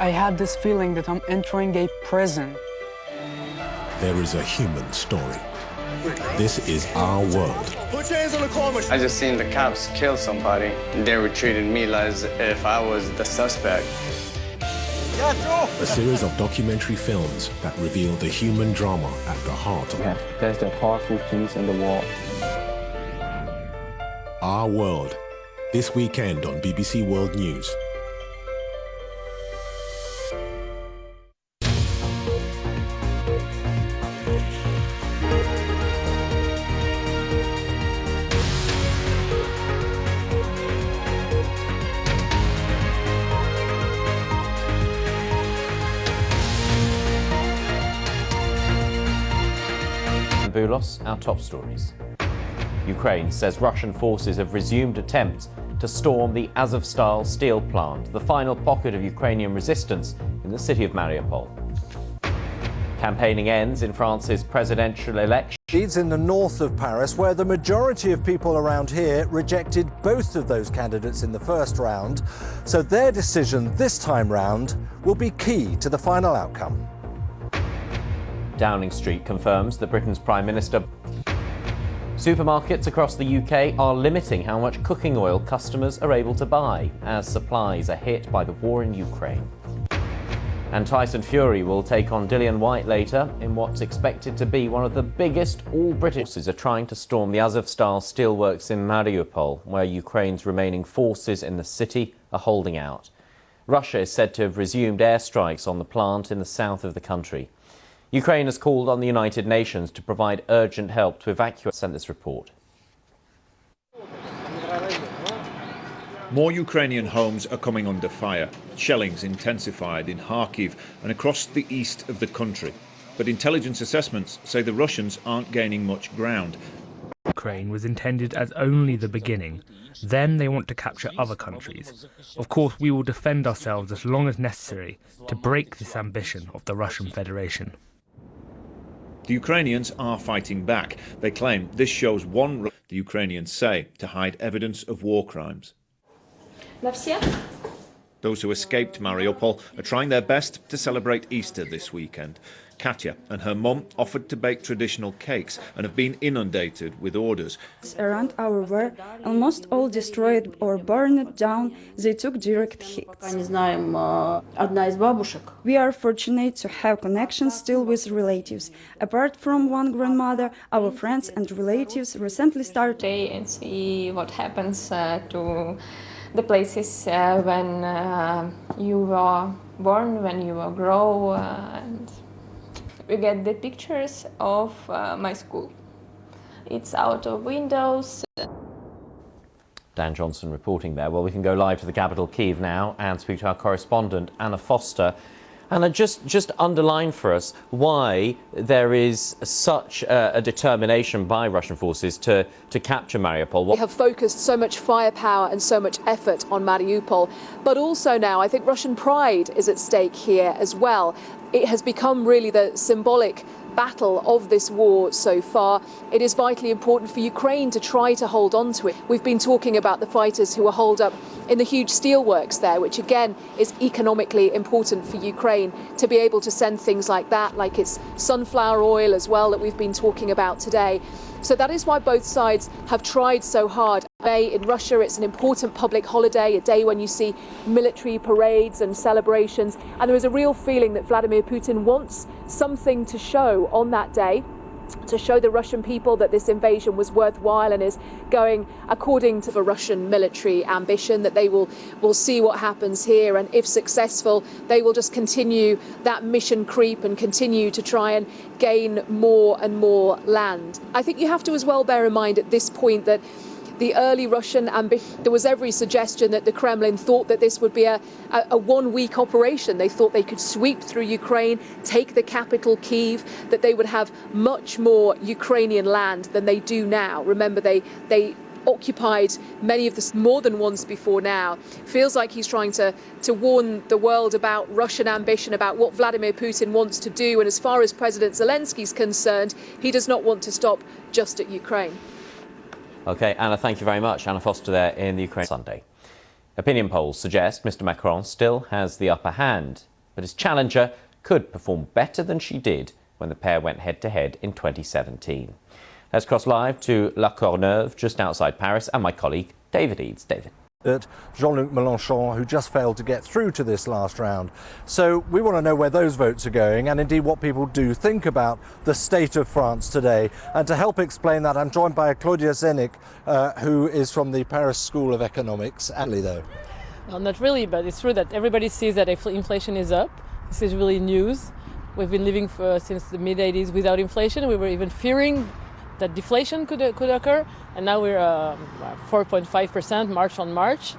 I had this feeling that I'm entering a prison. There is a human story. This is our world. Put your hands on the car. I just seen the cops kill somebody. They were treating me as if I was the suspect. A series of documentary films that reveal the human drama at the heart of it. There's the powerful things in the wall. Our World, this weekend on BBC World News. Bulos, our top stories. Ukraine says Russian forces have resumed attempts to storm the Azovstal steel plant, the final pocket of Ukrainian resistance in the city of Mariupol. Campaigning ends in France's presidential election. It's in the north of Paris, where the majority of people around here rejected both of those candidates in the first round. So their decision this time round will be key to the final outcome. Downing Street confirms that Britain's Prime Minister. Supermarkets across the UK are limiting how much cooking oil customers are able to buy as supplies are hit by the war in Ukraine. And Tyson Fury will take on Dillian Whyte later in what's expected to be one of the biggest all-British forces are trying to storm the Azovstal steelworks in Mariupol, where Ukraine's remaining forces in the city are holding out. Russia is said to have resumed airstrikes on the plant in the south of the country. Ukraine has called on the United Nations to provide urgent help to evacuate. Sent this report. More Ukrainian homes are coming under fire. Shelling's intensified in Kharkiv and across the east of the country. But intelligence assessments say the Russians aren't gaining much ground. Ukraine was intended as only the beginning. Then they want to capture other countries. Of course, we will defend ourselves as long as necessary to break this ambition of the Russian Federation. The Ukrainians are fighting back. They claim this shows the Ukrainians say, to hide evidence of war crimes. Those who escaped Mariupol are trying their best to celebrate Easter this weekend. Katya and her mum offered to bake traditional cakes and have been inundated with orders. Around our were almost all destroyed or burned down. They took direct hits. We are fortunate to have connections still with relatives. Apart from one grandmother, our friends and relatives recently started and see what happens to the places when you were born, when you were grow, and we get the pictures of my school. It's out of windows. Dan Johnson reporting there. Well, we can go live to the capital, Kyiv, now and speak to our correspondent, Anna Foster. Anna, just underline for us why there is such a determination by Russian forces to capture Mariupol. They have focused so much firepower and so much effort on Mariupol, but also now I think Russian pride is at stake here as well. It has become really the symbolic battle of this war so far. It is vitally important for Ukraine to try to hold on to it. We've been talking about the fighters who are holed up in the huge steelworks there, which again is economically important for Ukraine to be able to send things like that, like its sunflower oil as well that we've been talking about today. So that is why both sides have tried so hard. In Russia, it's an important public holiday, a day when you see military parades and celebrations. And there is a real feeling that Vladimir Putin wants something to show on that day, to show the Russian people that this invasion was worthwhile and is going according to the Russian military ambition, that they will see what happens here, and if successful, they will just continue that mission creep and continue to try and gain more and more land. I think you have to as well bear in mind at this point that the early Russian ambition, there was every suggestion that the Kremlin thought that this would be a one-week operation. They thought they could sweep through Ukraine, take the capital, Kyiv, that they would have much more Ukrainian land than they do now. Remember, they occupied many of this more than once before now. Feels like he's trying to warn the world about Russian ambition, about what Vladimir Putin wants to do. And as far as President Zelensky's concerned, he does not want to stop just at Ukraine. OK, Anna, thank you very much. Anna Foster there in the Ukraine Sunday. Opinion polls suggest Mr Macron still has the upper hand, but his challenger could perform better than she did when the pair went head-to-head in 2017. Let's cross live to La Courneuve, just outside Paris, and my colleague David Eads. David. Jean-Luc Mélenchon, who just failed to get through to this last round. So we want to know where those votes are going and indeed what people do think about the state of France today. And to help explain that, I'm joined by Claudia Zenik, who is from the Paris School of Economics. Actually, though. Well, not really, but it's true that everybody sees that inflation is up. This is really news. We've been living since the mid-80s without inflation. We were even fearing that deflation could occur, and now we're 4.5% March on March.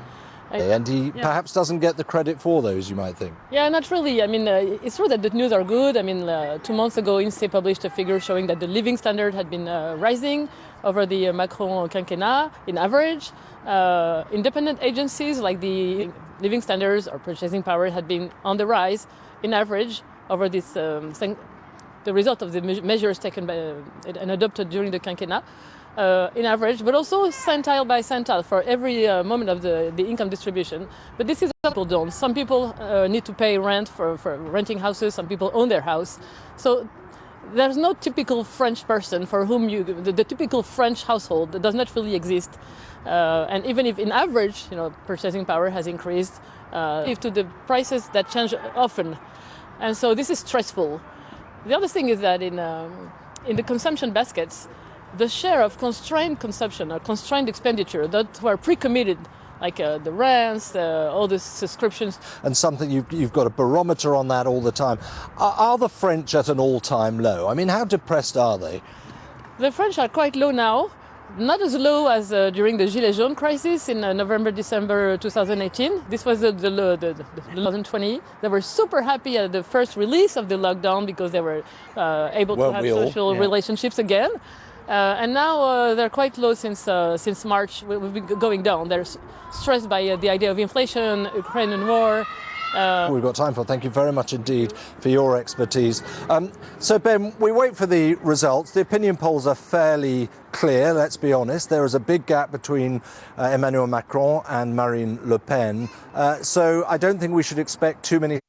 And he perhaps doesn't get the credit for those, you might think. Yeah, not really. I mean, it's true that the news are good. I mean, 2 months ago, INSEE published a figure showing that the living standard had been rising over the Macron quinquennat in average. Independent agencies like the living standards or purchasing power had been on the rise in average over this the result of the measures taken by and adopted during the quinquennat in average, but also centile by centile for every moment of the income distribution. But this is what people don't. Some people need to pay rent for renting houses, some people own their house. So there's no typical French person for whom the typical French household does not really exist. And even if in average, purchasing power has increased, to the prices that change often. And so this is stressful. The other thing is that in the consumption baskets, the share of constrained consumption or constrained expenditure that were pre-committed, like the rents, all the subscriptions. And something you've got a barometer on that all the time. Are the French at an all-time low? I mean, how depressed are they? The French are quite low now. Not as low as during the Gilets jaunes crisis in November, December 2018. This was the 2020. They were super happy at the first release of the lockdown because they were able to have social relationships again. And now they're quite low since March. We've been going down. They're stressed by the idea of inflation, Ukrainian war. We've got time for. Thank you very much indeed for your expertise. So Ben, we wait for the results. The opinion polls are fairly clear, let's be honest. There is a big gap between Emmanuel Macron and Marine Le Pen. So I don't think we should expect too many.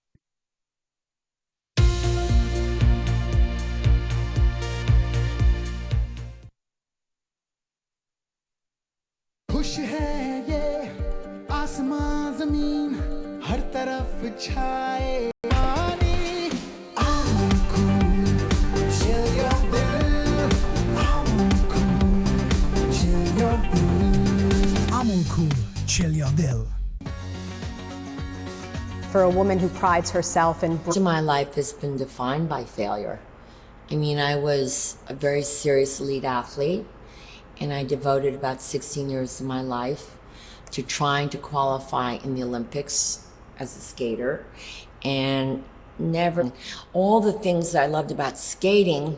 For a woman who prides herself in... My life has been defined by failure. I mean, I was a very serious elite athlete, and I devoted about 16 years of my life to trying to qualify in the Olympics as a skater, and never... All the things that I loved about skating,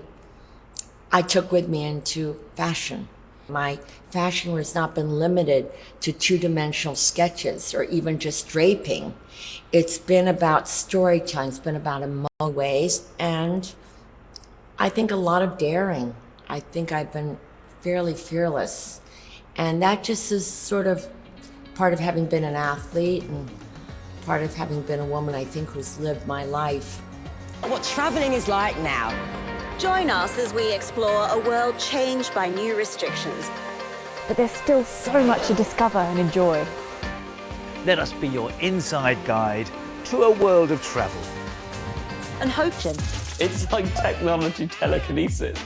I took with me into fashion. My fashion has not been limited to two-dimensional sketches or even just draping. It's been about storytelling, it's been about emotional ways, and I think a lot of daring. I think I've been fairly fearless. And that just is sort of part of having been an athlete and part of having been a woman, I think, who's lived my life. What travelling is like now. Join us as we explore a world changed by new restrictions. But there's still so much to discover and enjoy. Let us be your inside guide to a world of travel. And hope. It's like technology telekinesis.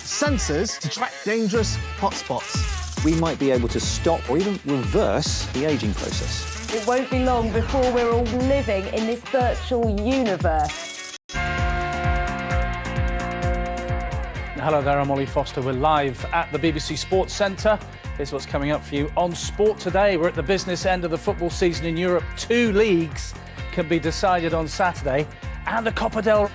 Sensors to track dangerous hotspots. We might be able to stop or even reverse the aging process. It won't be long before we're all living in this virtual universe. Hello there, I'm Ollie Foster. We're live at the BBC Sports Centre. Here's what's coming up for you on Sport Today. We're at the business end of the football season in Europe. 2 leagues can be decided on Saturday, and the Copa del...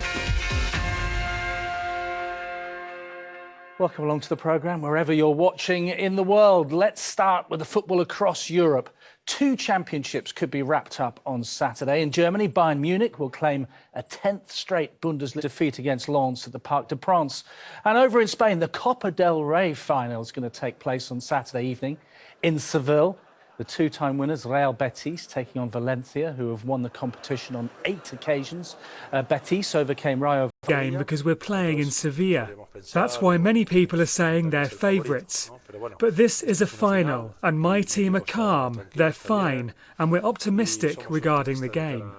Welcome along to the programme, wherever you're watching in the world. Let's start with the football across Europe. 2 championships could be wrapped up on Saturday. In Germany, Bayern Munich will claim a 10th straight Bundesliga defeat against Lens at the Parc des Princes. And over in Spain, the Copa del Rey final is going to take place on Saturday evening in Seville. The two-time winners, Real Betis, taking on Valencia, who have won the competition on 8 occasions. Betis overcame Rayo game because we're playing in Sevilla. That's why many people are saying they're favourites. But this is a final, and my team are calm, they're fine, and we're optimistic regarding the game.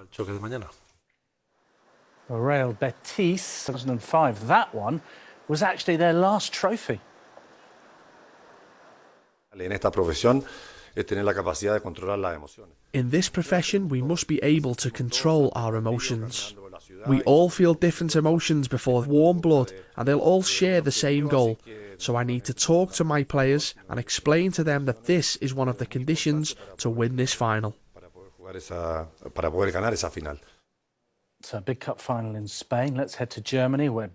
Real Betis, 2005, that one was actually their last trophy. In this profession, we must be able to control our emotions. We all feel different emotions before warm blood, and they'll all share the same goal. So I need to talk to my players and explain to them that this is one of the conditions to win this final. It's a big cup final in Spain. Let's head to Germany, where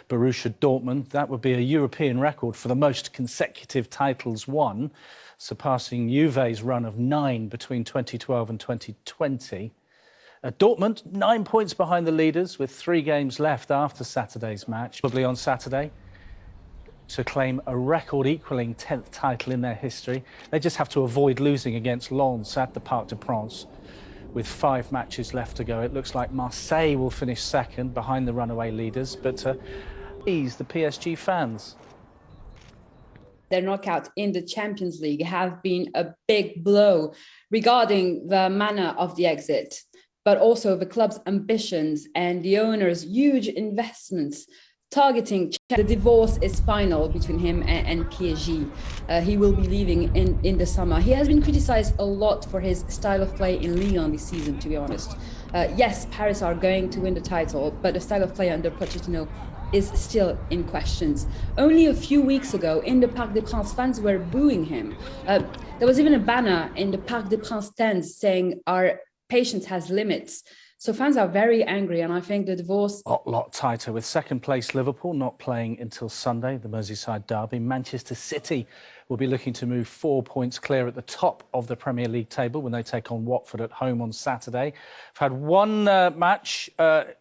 Borussia Dortmund, that would be a European record for the most consecutive titles won, surpassing Juve's run of 9 between 2012 and 2020. Dortmund, 9 points behind the leaders with 3 games left after Saturday's match. Probably on Saturday to claim a record-equalling 10th title in their history. They just have to avoid losing against Lens at the Parc des Princes. With 5 matches left to go, it looks like Marseille will finish second behind the runaway leaders, but ease the PSG fans. Their knockout in the Champions League have been a big blow regarding the manner of the exit, but also the club's ambitions and the owner's huge investments targeting. The divorce is final between him and PSG. He will be leaving in the summer. He has been criticized a lot for his style of play in Ligue 1 this season, to be honest. Yes, Paris are going to win the title, but the style of play under Pochettino is still in questions. Only a few weeks ago, in the Parc des Princes, fans were booing him. There was even a banner in the Parc des Princes stands saying, "Our patience has limits." So fans are very angry, and I think the divorce... A lot tighter, with second-place Liverpool not playing until Sunday, the Merseyside derby. Manchester City will be looking to move 4 points clear at the top of the Premier League table when they take on Watford at home on Saturday. I've had one match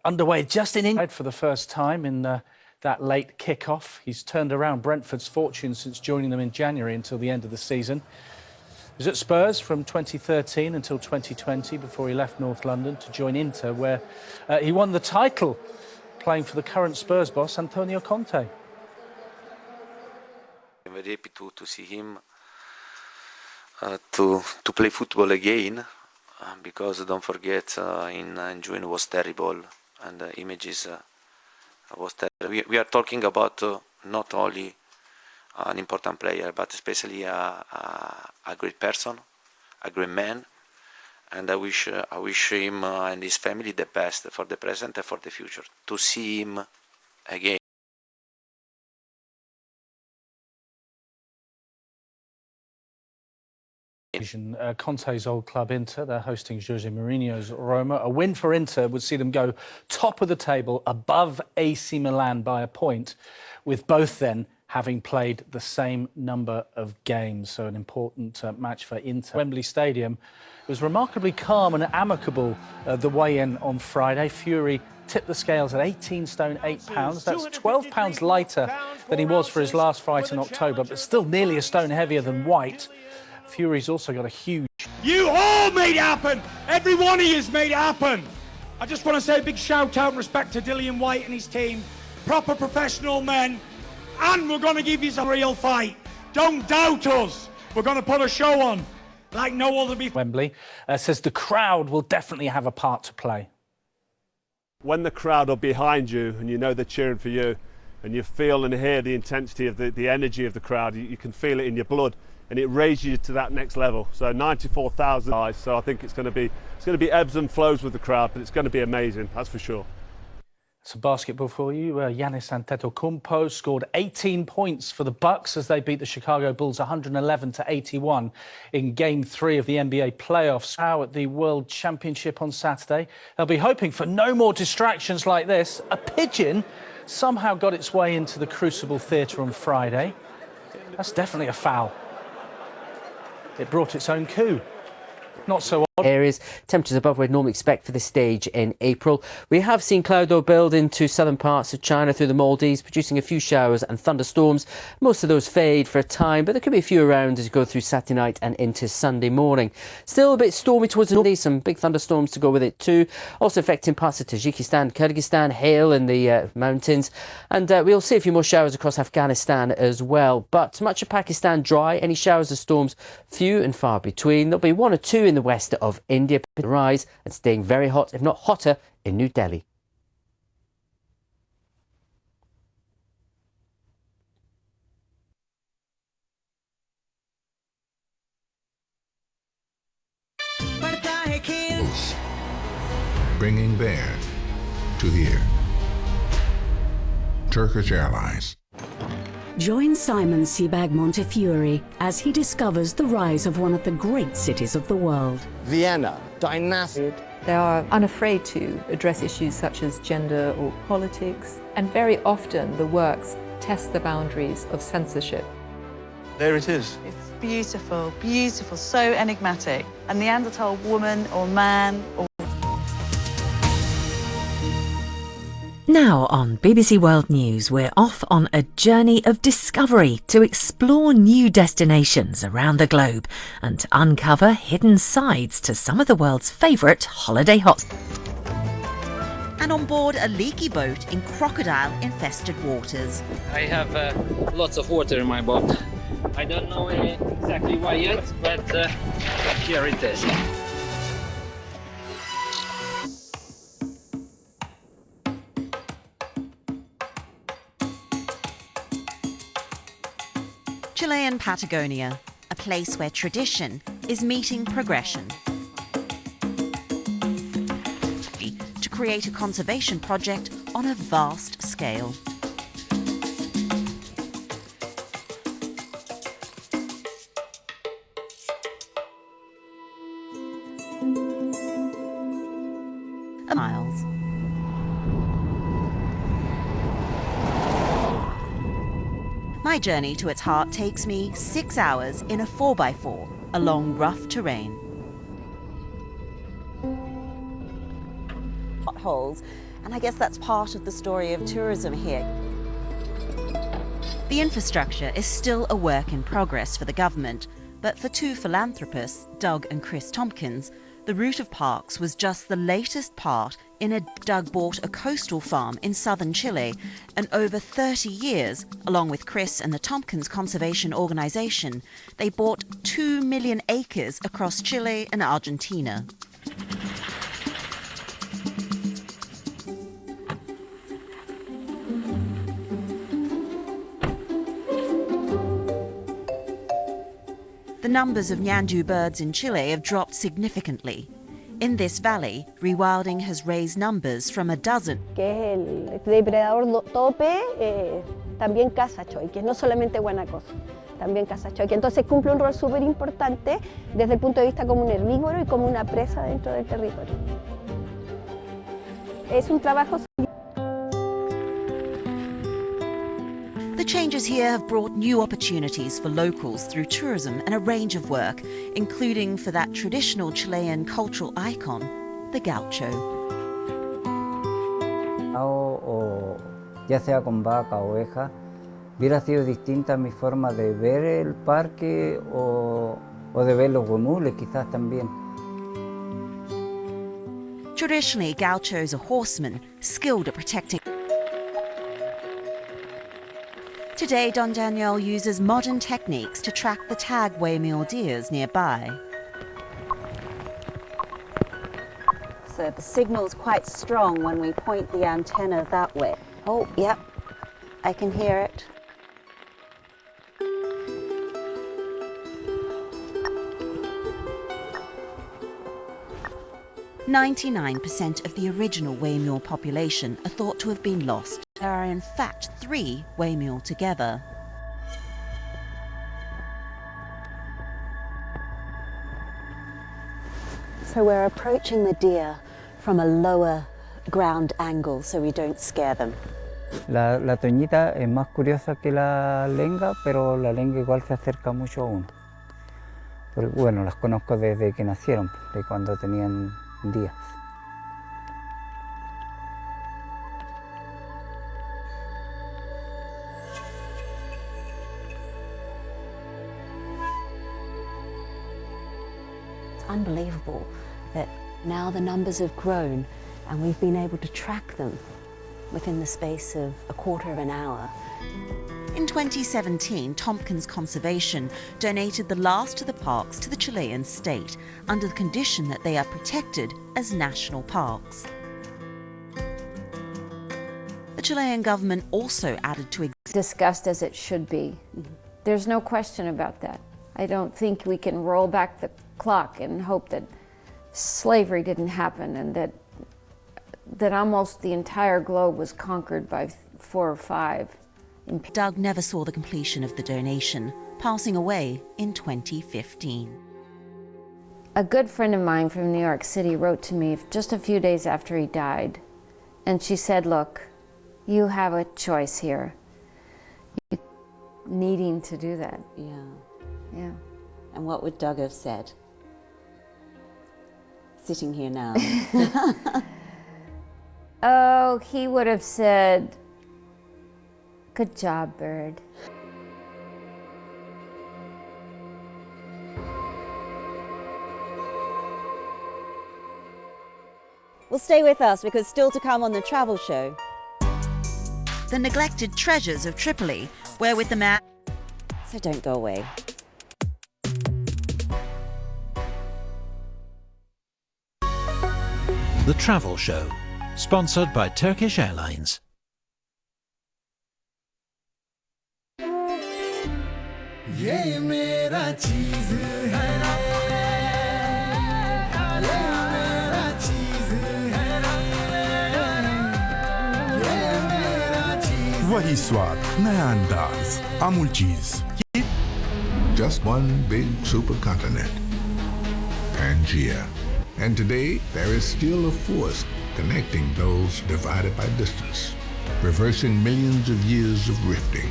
underway just in England for the first time in that late kick-off. He's turned around Brentford's fortune since joining them in January until the end of the season. He was at Spurs from 2013 until 2020 before he left North London to join Inter, where he won the title, playing for the current Spurs boss, Antonio Conte. I'm very happy to see him to play football again, because don't forget in June was terrible and the images was terrible. We are talking about not only an important player, but especially a great person, a great man, and I wish him and his family the best for the present and for the future. To see him again. Conte's old club Inter, they're hosting Jose Mourinho's Roma. A win for Inter would see them go top of the table, above AC Milan by a point, with both then having played the same number of games. So an important match for Inter. Wembley Stadium was remarkably calm and amicable the way in on Friday. Fury tipped the scales at 18 stone 8 pounds. That's 12 pounds lighter than he was for his last fight in October, but still nearly a stone heavier than White. Fury's also got a huge... You all made it happen! Every one of you's made it happen! I just want to say a big shout out and respect to Dillian White and his team. Proper professional men. And we're going to give you a real fight. Don't doubt us. We're going to put a show on like no other before. Wembley says the crowd will definitely have a part to play. When the crowd are behind you and you know they're cheering for you and you feel and hear the intensity of the energy of the crowd, you can feel it in your blood and it raises you to that next level. So 94,000 eyes. So I think it's going to be ebbs and flows with the crowd, but it's going to be amazing, that's for sure. Some basketball for you. Giannis Antetokounmpo scored 18 points for the Bucks as they beat the Chicago Bulls 111-81 in Game 3 of the NBA playoffs. Now at the World Championship on Saturday, they'll be hoping for no more distractions like this. A pigeon somehow got its way into the Crucible Theatre on Friday. That's definitely a foul. It brought its own coup. Not so Areas, temperatures above we'd normally expect for this stage in April. We have seen cloud though build into southern parts of China through the Maldives, producing a few showers and thunderstorms. Most of those fade for a time, but there could be a few around as you go through Saturday night and into Sunday morning. Still a bit stormy towards the north, some big thunderstorms to go with it too. Also affecting parts of Tajikistan, Kyrgyzstan, hail in the mountains. And we'll see a few more showers across Afghanistan as well. But much of Pakistan dry, any showers or storms few and far between. There'll be one or two in the west of India, rise and staying very hot, if not hotter, in New Delhi. Bringing bear to the air. Turkish Airlines. Join Simon Sebag Montefiore as he discovers the rise of one of the great cities of the world. Vienna, dynastic. They are unafraid to address issues such as gender or politics, and very often the works test the boundaries of censorship. There it is. It's beautiful, beautiful, so enigmatic. A Neanderthal woman or man or... Now on BBC World News, we're off on a journey of discovery to explore new destinations around the globe and uncover hidden sides to some of the world's favourite holiday hotspots. And on board a leaky boat in crocodile-infested waters. I have lots of water in my boat. I don't know exactly why yet, but here it is. Chilean Patagonia, a place where tradition is meeting progression. To create a conservation project on a vast scale. Miles. My journey to its heart takes me 6 hours in a 4x4 along rough terrain. Potholes, and I guess that's part of the story of tourism here. The infrastructure is still a work in progress for the government, but for two philanthropists, Doug and Chris Tompkins, the route of parks was just the latest part in a... Doug bought a coastal farm in southern Chile, and over 30 years, along with Chris and the Tompkins Conservation Organization, they bought 2 million acres across Chile and Argentina. The numbers of Nyandu birds in Chile have dropped significantly. In this valley, rewilding has raised numbers from a dozen. Que es el depredador tope, también caza choiques, no solamente guanacos, también caza choiques. Entonces cumple un rol súper importante desde el punto de vista como un herbívoro y como una presa dentro del territorio. Es un trabajo. The changes here have brought new opportunities for locals through tourism and a range of work, including for that traditional Chilean cultural icon, the gaucho. O ya sea con vaca o oveja, hubiera sido distinta mi forma de ver el parque o de ver los guamules quizás también. Traditionally, gauchos are horsemen, skilled at protecting. Today, Don Daniel uses modern techniques to track the tag waymeal deers nearby. So the signal's quite strong when we point the antenna that way. Oh, yep, I can hear it. "99% of the original waymeal population are thought to have been lost. There are in fact 3 waymeal together. So we're approaching the deer from a lower ground angle so we don't scare them. La toñita es más curiosa que la lenga, pero la lenga igual se acerca mucho a uno. Porque, bueno, las conozco desde que nacieron, de cuando tenían días. It's unbelievable that now the numbers have grown and we've been able to track them within the space of a quarter of an hour. In 2017, Tompkins Conservation donated the last of the parks to the Chilean state under the condition that they are protected as national parks. The Chilean government also added to discussed as it should be. There's no question about that. I don't think we can roll back the clock and hope that slavery didn't happen and that almost the entire globe was conquered by 4 or 5. Doug never saw the completion of the donation, passing away in 2015. A good friend of mine from New York City wrote to me just a few days after he died, and she said, look, you have a choice here. You're needing to do that. Yeah. And what would Doug have said? Sitting here now. Oh, he would have said, good job, bird. Well, stay with us because still to come on the travel show. The neglected treasures of Tripoli, where with the man... So don't go away. The Travel Show, sponsored by Turkish Airlines. ये मेरा चीज है ये मेरा चीज है ये मेरा चीज वही स्वाद नया अंदाज अमूल चीज Just one big supercontinent, Pangea. And today, there is still a force connecting those divided by distance, reversing millions of years of rifting,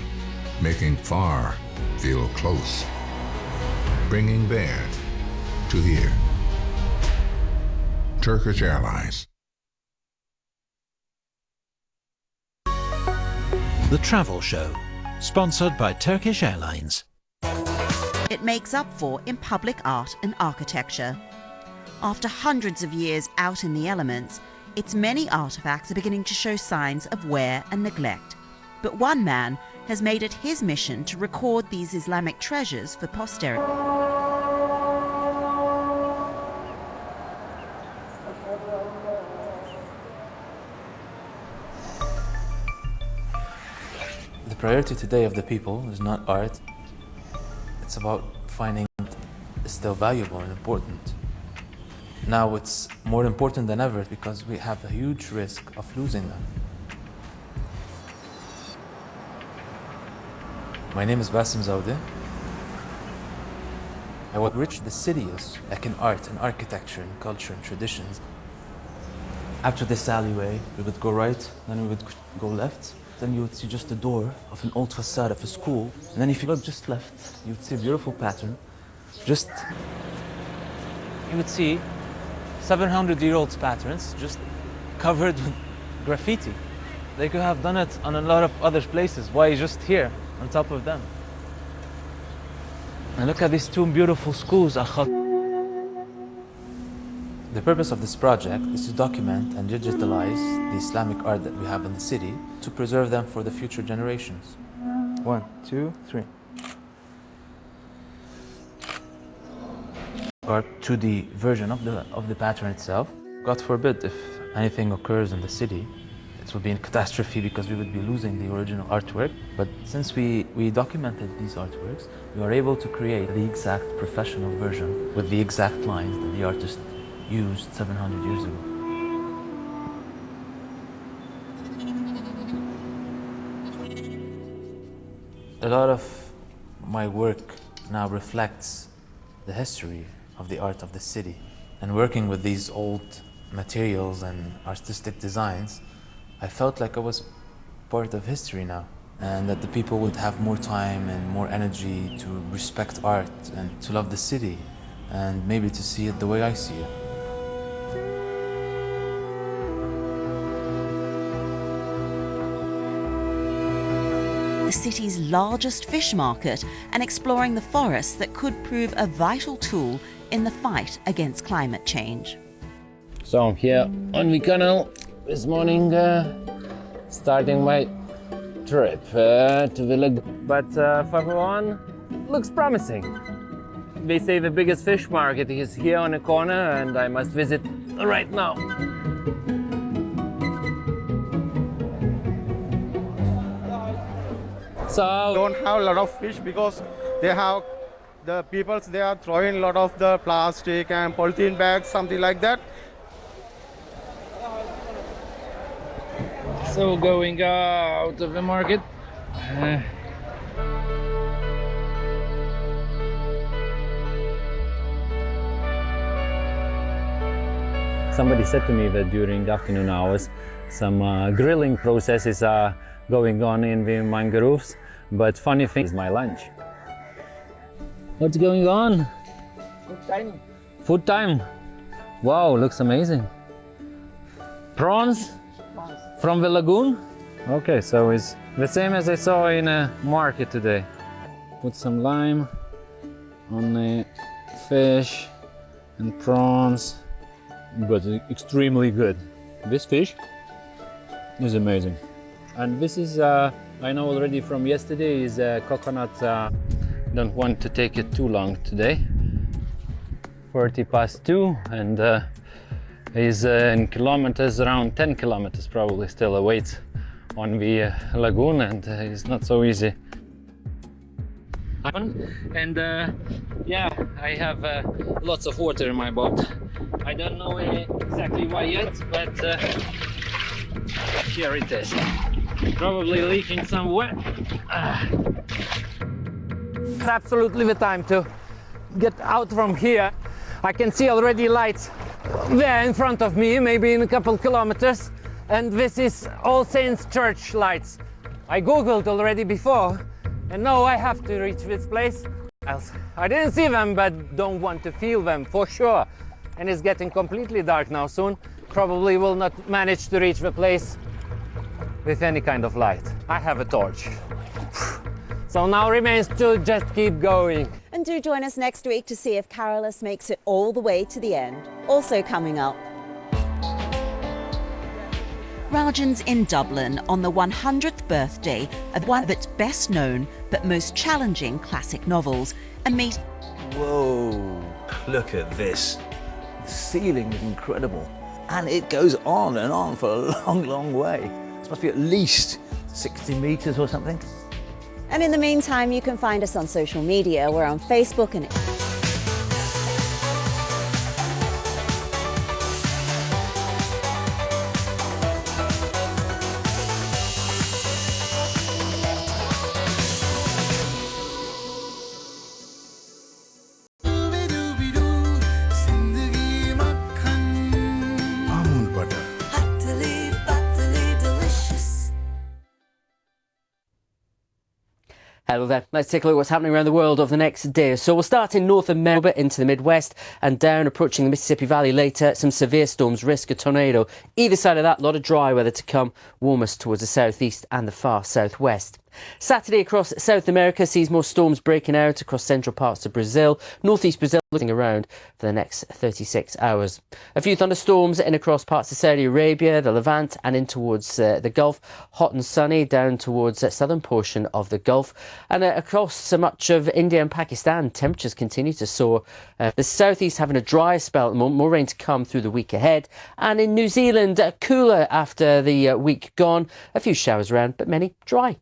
making far feel close, bringing there to here. Turkish Airlines. The Travel Show, sponsored by Turkish Airlines. It makes up for in public art and architecture. After hundreds of years out in the elements, its many artifacts are beginning to show signs of wear and neglect. But one man has made it his mission to record these Islamic treasures for posterity. The priority today of the people is not art. It's about finding what is still valuable and important. Now it's more important than ever because we have a huge risk of losing them. My name is Basim Zawde. I will enrich the city is like in art and architecture and culture and traditions. After this alleyway, we would go right, then we would go left. Then you would see just the door of an old facade of a school. And then if you look just left, you would see a beautiful pattern. You would see 700-year-old patterns just covered with graffiti. They could have done it on a lot of other places. Why just here, on top of them? And look at these two beautiful schools. The purpose of this project is to document and digitalize the Islamic art that we have in the city to preserve them for the future generations. 1, 2, 3. Or 2D version of the pattern itself. God forbid if anything occurs in the city, it would be a catastrophe because we would be losing the original artwork. But since we documented these artworks, we are able to create the exact professional version with the exact lines that the artist used 700 years ago. A lot of my work now reflects the history of the art of the city. And working with these old materials and artistic designs, I felt like I was part of history now, and that the people would have more time and more energy to respect art and to love the city and maybe to see it the way I see it. The city's largest fish market and exploring the forests that could prove a vital tool in the fight against climate change. So I'm here on the canal this morning, starting my trip to the lagoon. But for everyone, looks promising. They say the biggest fish market is here on the corner, and I must visit right now. So don't have a lot of fish because they have the people, they are throwing a lot of the plastic and polythene bags, something like that. So going out of the market. Somebody said to me that during afternoon hours some grilling processes are going on in the mangroves, but funny thing is my lunch. What's going on? Food time. Food time. Wow, looks amazing. Prawns from the lagoon? Okay, so it's the same as I saw in a market today. Put some lime on the fish and prawns, but extremely good. This fish is amazing. And this is, I know already from yesterday, is coconut. Don't want to take it too long today. 2:40, and is in kilometers, around 10 kilometers probably still awaits on the lagoon, and it's not so easy. And yeah, I have lots of water in my boat. I don't know exactly why yet, but here it is. Probably leaking somewhere. It's absolutely the time to get out from here. I can see already lights there in front of me, maybe in a couple kilometers. And this is All Saints Church lights. I googled already before, and now I have to reach this place. I didn't see them, but don't want to feel them for sure. And it's getting completely dark now soon. Probably will not manage to reach the place with any kind of light. I have a torch. So now remains to just keep going. And do join us next week to see if Carolus makes it all the way to the end. Also coming up, Rajan's in Dublin on the 100th birthday of one of its best known but most challenging classic novels, and meet... Whoa, look at this. The ceiling is incredible. And it goes on and on for a long, long way. This must be at least 60 meters or something. And in the meantime, you can find us on social media. We're on Facebook and... Hello there. Let's take a look at what's happening around the world over the next day or so. We'll start in North America into the Midwest and down, approaching the Mississippi Valley later. Some severe storms, risk a tornado. Either side of that, a lot of dry weather to come, warmest towards the southeast and the far southwest. Saturday across South America sees more storms breaking out across central parts of Brazil. Northeast Brazil looking around for the next 36 hours. A few thunderstorms in across parts of Saudi Arabia, the Levant and in towards the Gulf. Hot and sunny down towards the southern portion of the Gulf. And across so much of India and Pakistan, temperatures continue to soar. The southeast having a dry spell at the moment, more rain to come through the week ahead. And in New Zealand, cooler after the week gone. A few showers around, but many dry.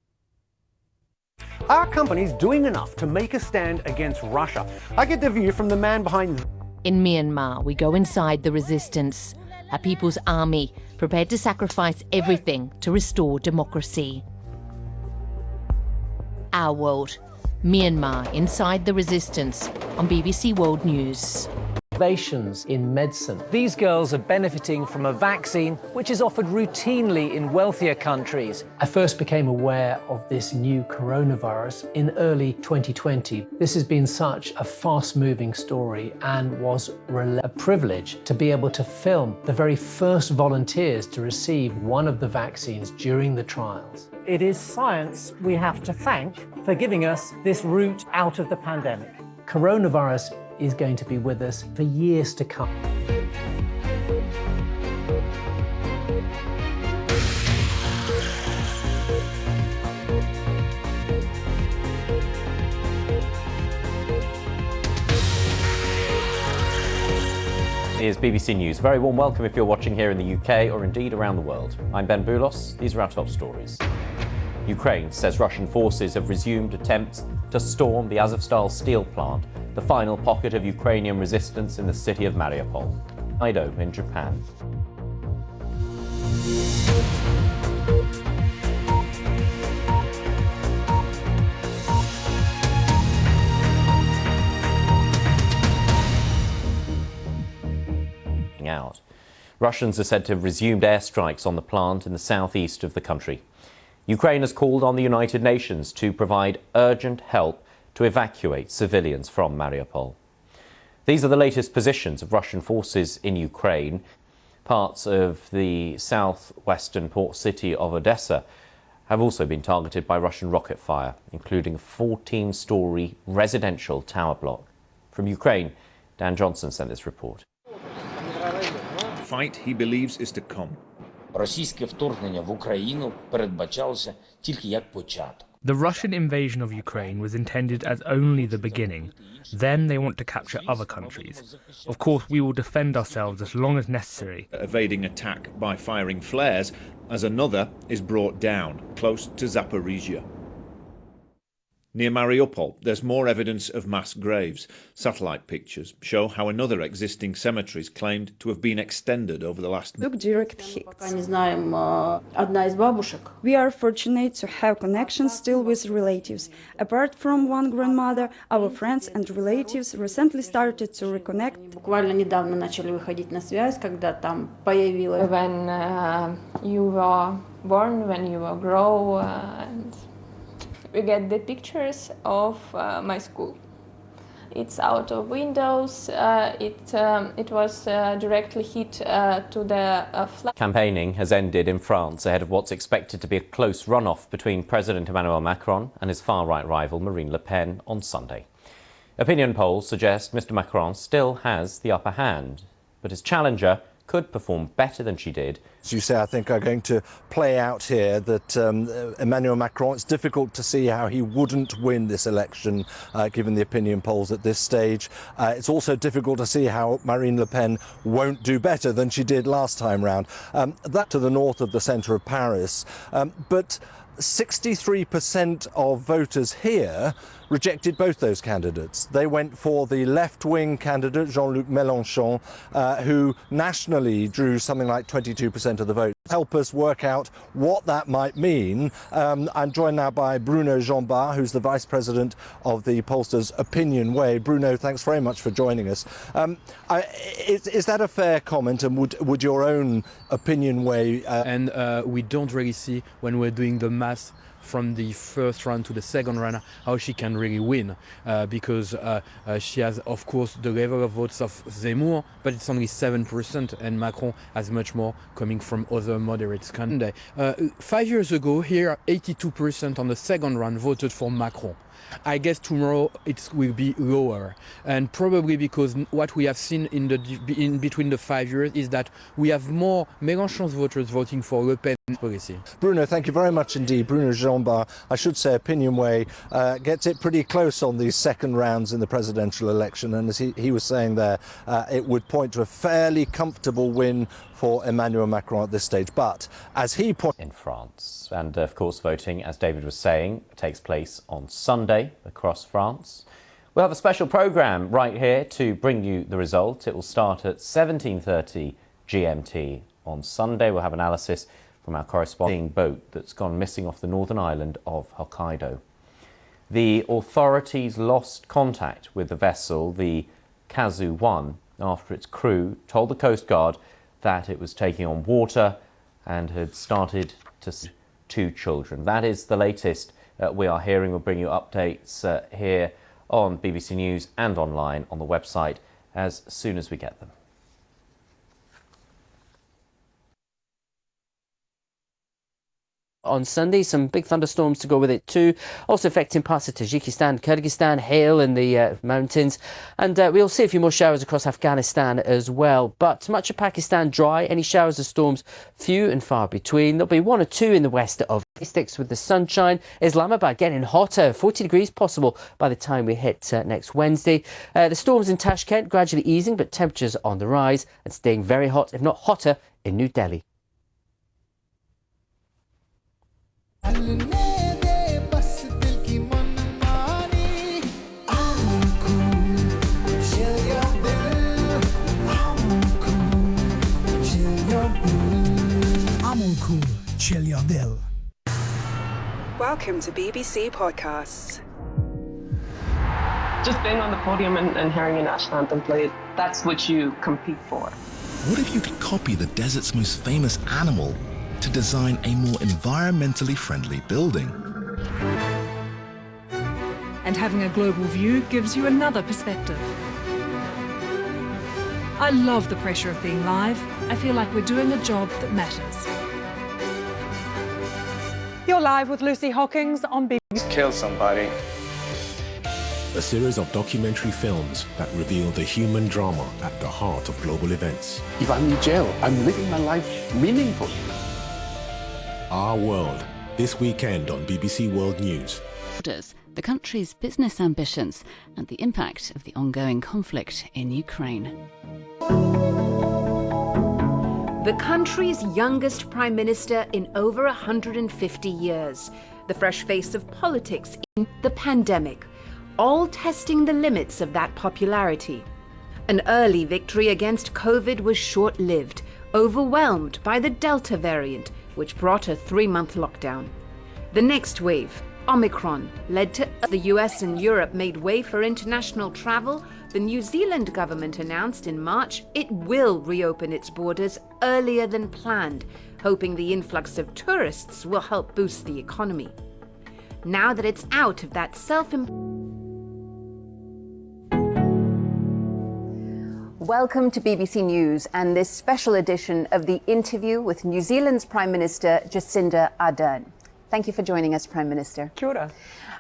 Are companies doing enough to make a stand against Russia? I get the view from the man behind... In Myanmar, we go inside the resistance, a people's army prepared to sacrifice everything to restore democracy. Our world, Myanmar inside the resistance on BBC World News. Innovations in medicine. These girls are benefiting from a vaccine which is offered routinely in wealthier countries. I first became aware of this new coronavirus in early 2020. This has been such a fast-moving story and was a privilege to be able to film the very first volunteers to receive one of the vaccines during the trials. It is science we have to thank for giving us this route out of the pandemic. Coronavirus is going to be with us for years to come. Is BBC News. Very warm welcome if you're watching here in the UK or indeed around the world. I'm Ben Boulos. These are our top stories. Ukraine says Russian forces have resumed attempts to storm the Azovstal steel plant, the final pocket of Ukrainian resistance in the city of Mariupol. Hokkaido in Japan. Out. Russians are said to have resumed airstrikes on the plant in the southeast of the country. Ukraine has called on the United Nations to provide urgent help to evacuate civilians from Mariupol. These are the latest positions of Russian forces in Ukraine. Parts of the southwestern port city of Odessa have also been targeted by Russian rocket fire, including a 14-story residential tower block. From Ukraine, Dan Johnson sent this report. Fight he believes is to come. Російське вторгнення в Україну передбачалося тільки як початок. The Russian invasion of Ukraine was intended as only the beginning. Then they want to capture other countries. Of course, we will defend ourselves as long as necessary. Evading attack by firing flares as another is brought down close to Zaporizhia. Near Mariupol, there's more evidence of mass graves. Satellite pictures show how another existing cemetery is claimed to have been extended over the last... Direct hits. We are fortunate to have connections still with relatives. Apart from one grandmother, our friends and relatives recently started to reconnect. When you were born, when you were grow, and we get the pictures of my school. It's out of windows. It was directly hit to the flat. Campaigning has ended in France ahead of what's expected to be a close runoff between President Emmanuel Macron and his far-right rival Marine Le Pen on Sunday. Opinion polls suggest Mr. Macron still has the upper hand, but his challenger could perform better than she did. As you say, I think are going to play out here that Emmanuel Macron, it's difficult to see how he wouldn't win this election given the opinion polls at this stage. It's also difficult to see how Marine Le Pen won't do better than she did last time round. That to the north of the centre of Paris. But 63% of voters here rejected both those candidates. They went for the left-wing candidate, Jean-Luc Mélenchon, who nationally drew something like 22% of the vote. Help us work out what that might mean. I'm joined now by Bruno Jambard, who's the Vice President of the pollsters Opinion Way. Bruno, thanks very much for joining us. Is that a fair comment, and would your own Opinion Way... And we don't really see, when we're doing the math from the first round to the second round, how she can really win, because she has, of course, the level of votes of Zemmour, but it's only 7%, and Macron has much more coming from other moderate candidates. 5 years ago, here, 82% on the second round voted for Macron. I guess tomorrow it will be lower, and probably because what we have seen in between the 5 years is that we have more Mélenchon's voters voting for Le Pen policy. Bruno, thank you very much indeed. Bruno Jambard, I should say Opinion Way gets it pretty close on these second rounds in the presidential election, and as he was saying there, it would point to a fairly comfortable win for Emmanuel Macron at this stage. But as he pointed... In France. And of course, voting, as David was saying, takes place on Sunday across France. We'll have a special programme right here to bring you the result. It will start at 17:30 GMT on Sunday. We'll have analysis from our corresponding boat that's gone missing off the northern island of Hokkaido. The authorities lost contact with the vessel, the Kazu-1, after its crew told the Coast Guard that it was taking on water and had started to see 2 children. That is the latest we are hearing. We'll bring you updates here on BBC News and online on the website as soon as we get them. On Sunday, some big thunderstorms to go with it too, also affecting parts of Tajikistan, Kyrgyzstan, hail in the mountains, and we'll see a few more showers across Afghanistan as well. But much of Pakistan dry, any showers or storms few and far between. There'll be 1 or 2 in the west of sticks with the sunshine. Islamabad getting hotter, 40 degrees possible by the time we hit next Wednesday. The storms in Tashkent gradually easing, but temperatures on the rise and staying very hot, if not hotter, in New Delhi. Chill your dill. Welcome to BBC Podcasts. Just being on the podium and hearing your national anthem played, that's what you compete for. What if you could copy the desert's most famous animal to design a more environmentally friendly building? And having a global view gives you another perspective. I love the pressure of being live. I feel like we're doing a job that matters. You're live with Lucy Hawkins on BBC. Kill somebody. A series of documentary films that reveal the human drama at the heart of global events. If I'm in jail, I'm living my life meaningfully. Our World, this weekend on BBC World News. The country's business ambitions and the impact of the ongoing conflict in Ukraine. The country's youngest Prime Minister in over 150 years. The fresh face of politics in the pandemic. All testing the limits of that popularity. An early victory against COVID was short-lived, overwhelmed by the Delta variant, which brought a 3-month lockdown. The next wave, Omicron, led to the US and Europe made way for international travel. The New Zealand government announced in March it will reopen its borders earlier than planned, hoping the influx of tourists will help boost the economy. Now that it's out of that Welcome to BBC News and this special edition of the interview with New Zealand's Prime Minister Jacinda Ardern. Thank you for joining us, Prime Minister. Kia ora.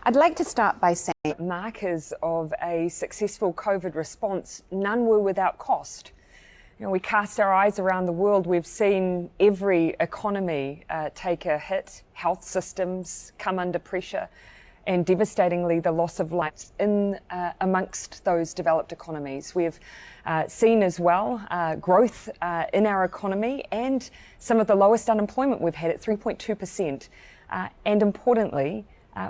I'd like to start by saying markers of a successful COVID response, none were without cost. You know, we cast our eyes around the world, we've seen every economy take a hit, health systems come under pressure, and devastatingly the loss of lives in amongst those developed economies. We've seen as well growth in our economy and some of the lowest unemployment we've had at 3.2%. And importantly,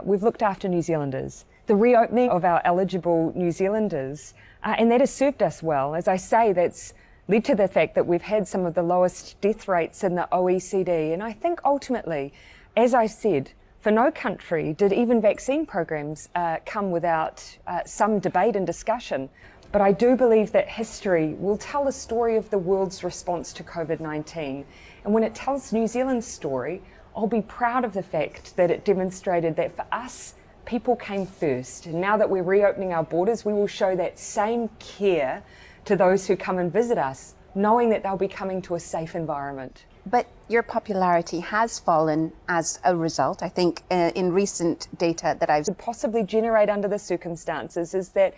we've looked after New Zealanders. The reopening of our eligible New Zealanders, and that has served us well. As I say, that's led to the fact that we've had some of the lowest death rates in the OECD. And I think ultimately, as I said, for no country did even vaccine programs come without some debate and discussion. But I do believe that history will tell the story of the world's response to COVID-19. And when it tells New Zealand's story, I'll be proud of the fact that it demonstrated that for us, people came first. And now that we're reopening our borders, we will show that same care to those who come and visit us, knowing that they'll be coming to a safe environment. But your popularity has fallen as a result. I think in recent data that I've possibly generate under the circumstances is that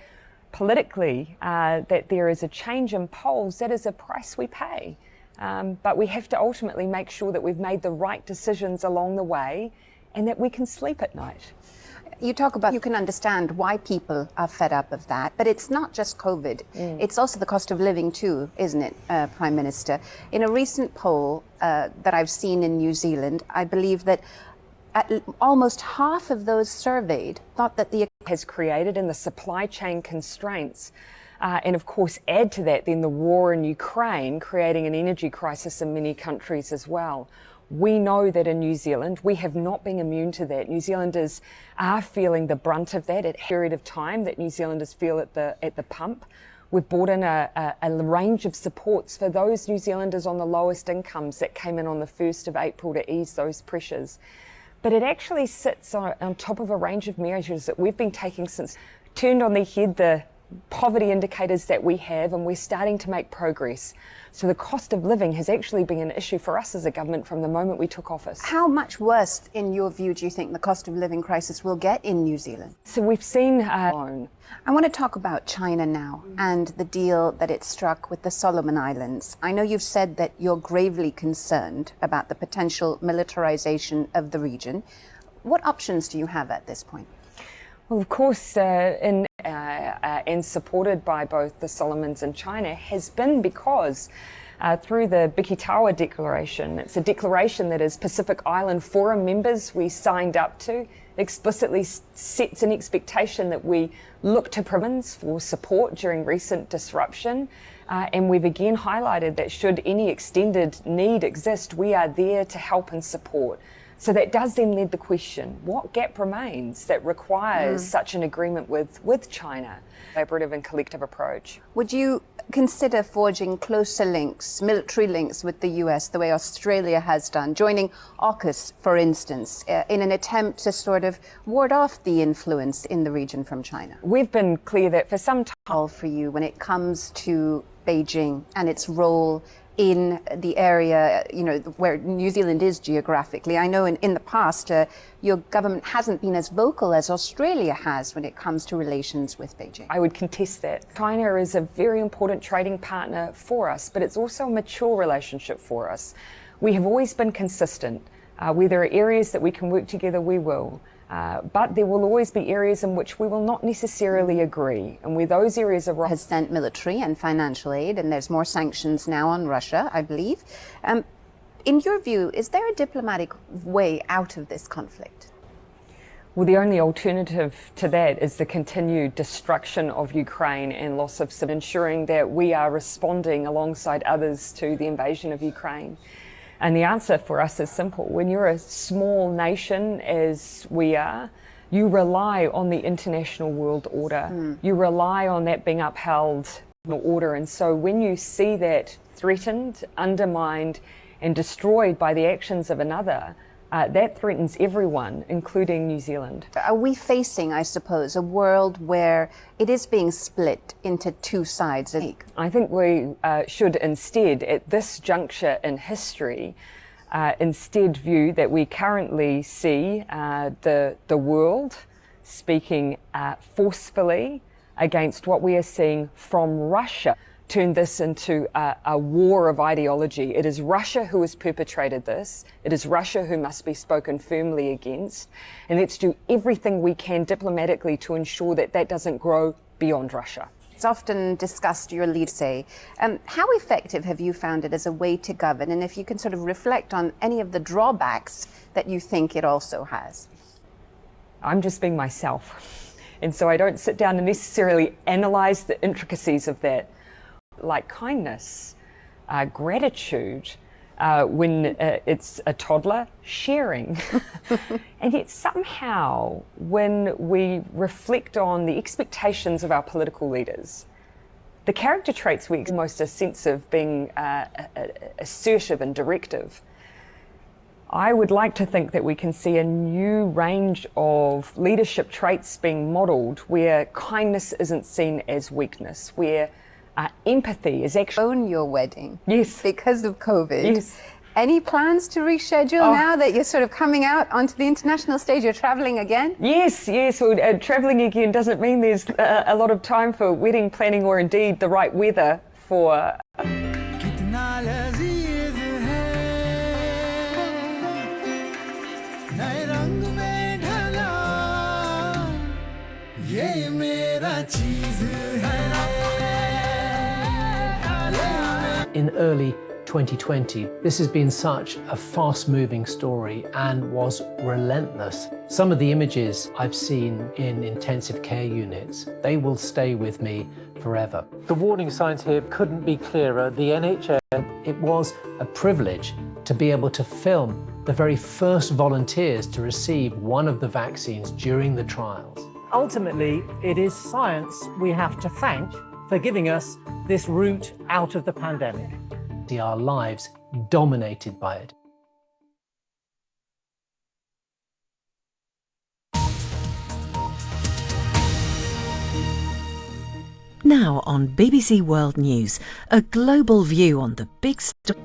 politically that there is a change in polls. That is a price we pay. But we have to ultimately make sure that we've made the right decisions along the way and that we can sleep at night. You talk about, you can understand why people are fed up of that, but it's not just COVID. It's also the cost of living too, isn't it, Prime Minister? In a recent poll that I've seen in New Zealand, I believe that almost half of those surveyed thought that the has created and the supply chain constraints. And of course, add to that then the war in Ukraine, creating an energy crisis in many countries as well. We know that in New Zealand, we have not been immune to that. New Zealanders are feeling the brunt of that at a period of time that New Zealanders feel at the pump. We've brought in a range of supports for those New Zealanders on the lowest incomes that came in on the 1st of April to ease those pressures. But it actually sits on top of a range of measures that we've been taking since turned on their head the poverty indicators that we have, and we're starting to make progress. So the cost of living has actually been an issue for us as a government from the moment we took office. How much worse, in your view, do you think the cost of living crisis will get in New Zealand? So we've seen... I want to talk about China now and the deal that it struck with the Solomon Islands. I know you've said that you're gravely concerned about the potential militarization of the region. What options do you have at this point? Well, of course, and supported by both the Solomons and China, has been because through the Bikitawa Declaration, it's a declaration that as Pacific Island Forum members we signed up to, explicitly sets an expectation that we look to province for support during recent disruption. And we've again highlighted that should any extended need exist, we are there to help and support. So that does then lead the question, what gap remains that requires such an agreement with China? Collaborative and collective approach. Would you consider forging closer links, military links with the US, the way Australia has done, joining AUKUS, for instance, in an attempt to sort of ward off the influence in the region from China? We've been clear that for some time for you when it comes to Beijing and its role in the area, you know, where New Zealand is geographically. I know in the past, your government hasn't been as vocal as Australia has when it comes to relations with Beijing. I would contest that. China is a very important trading partner for us, but it's also a mature relationship for us. We have always been consistent. Where there are areas that we can work together, we will. But there will always be areas in which we will not necessarily agree. And where those areas are... has sent military and financial aid, and there's more sanctions now on Russia, I believe. In your view, is there a diplomatic way out of this conflict? Well, the only alternative to that is the continued destruction of Ukraine and loss of ensuring that we are responding alongside others to the invasion of Ukraine. And the answer for us is simple. When you're a small nation, as we are, you rely on the international world order. You rely on that being upheld order. And so when you see that threatened, undermined, and destroyed by the actions of another, that threatens everyone, including New Zealand. Are we facing, I suppose, a world where it is being split into two sides? I think we should instead, at this juncture in history, instead view that we currently see the world speaking forcefully against what we are seeing from Russia. Turn this into a war of ideology. It is Russia who has perpetrated this. It is Russia who must be spoken firmly against. And let's do everything we can diplomatically to ensure that that doesn't grow beyond Russia. It's often discussed, your leaders say. How effective have you found it as a way to govern? And if you can sort of reflect on any of the drawbacks that you think it also has. I'm just being myself. And so I don't sit down and necessarily analyse the intricacies of that. Like kindness, gratitude, when it's a toddler, sharing. And yet somehow when we reflect on the expectations of our political leaders, the character traits we almost a sense of being assertive and directive. I would like to think that we can see a new range of leadership traits being modelled where kindness isn't seen as weakness, where empathy is actually... On your wedding. Yes. Because of COVID. Yes. Any plans to reschedule now that you're sort of coming out onto the international stage? You're travelling again? Yes. Well, travelling again doesn't mean there's a lot of time for wedding planning or indeed the right weather for... In early 2020, this has been such a fast-moving story and was relentless. Some of the images I've seen in intensive care units, they will stay with me forever. The warning signs here couldn't be clearer. The NHS, it was a privilege to be able to film the very first volunteers to receive one of the vaccines during the trials. Ultimately, it is science we have to thank for giving us this route out of the pandemic. See our lives dominated by it. Now on BBC World News, a global view on the big story.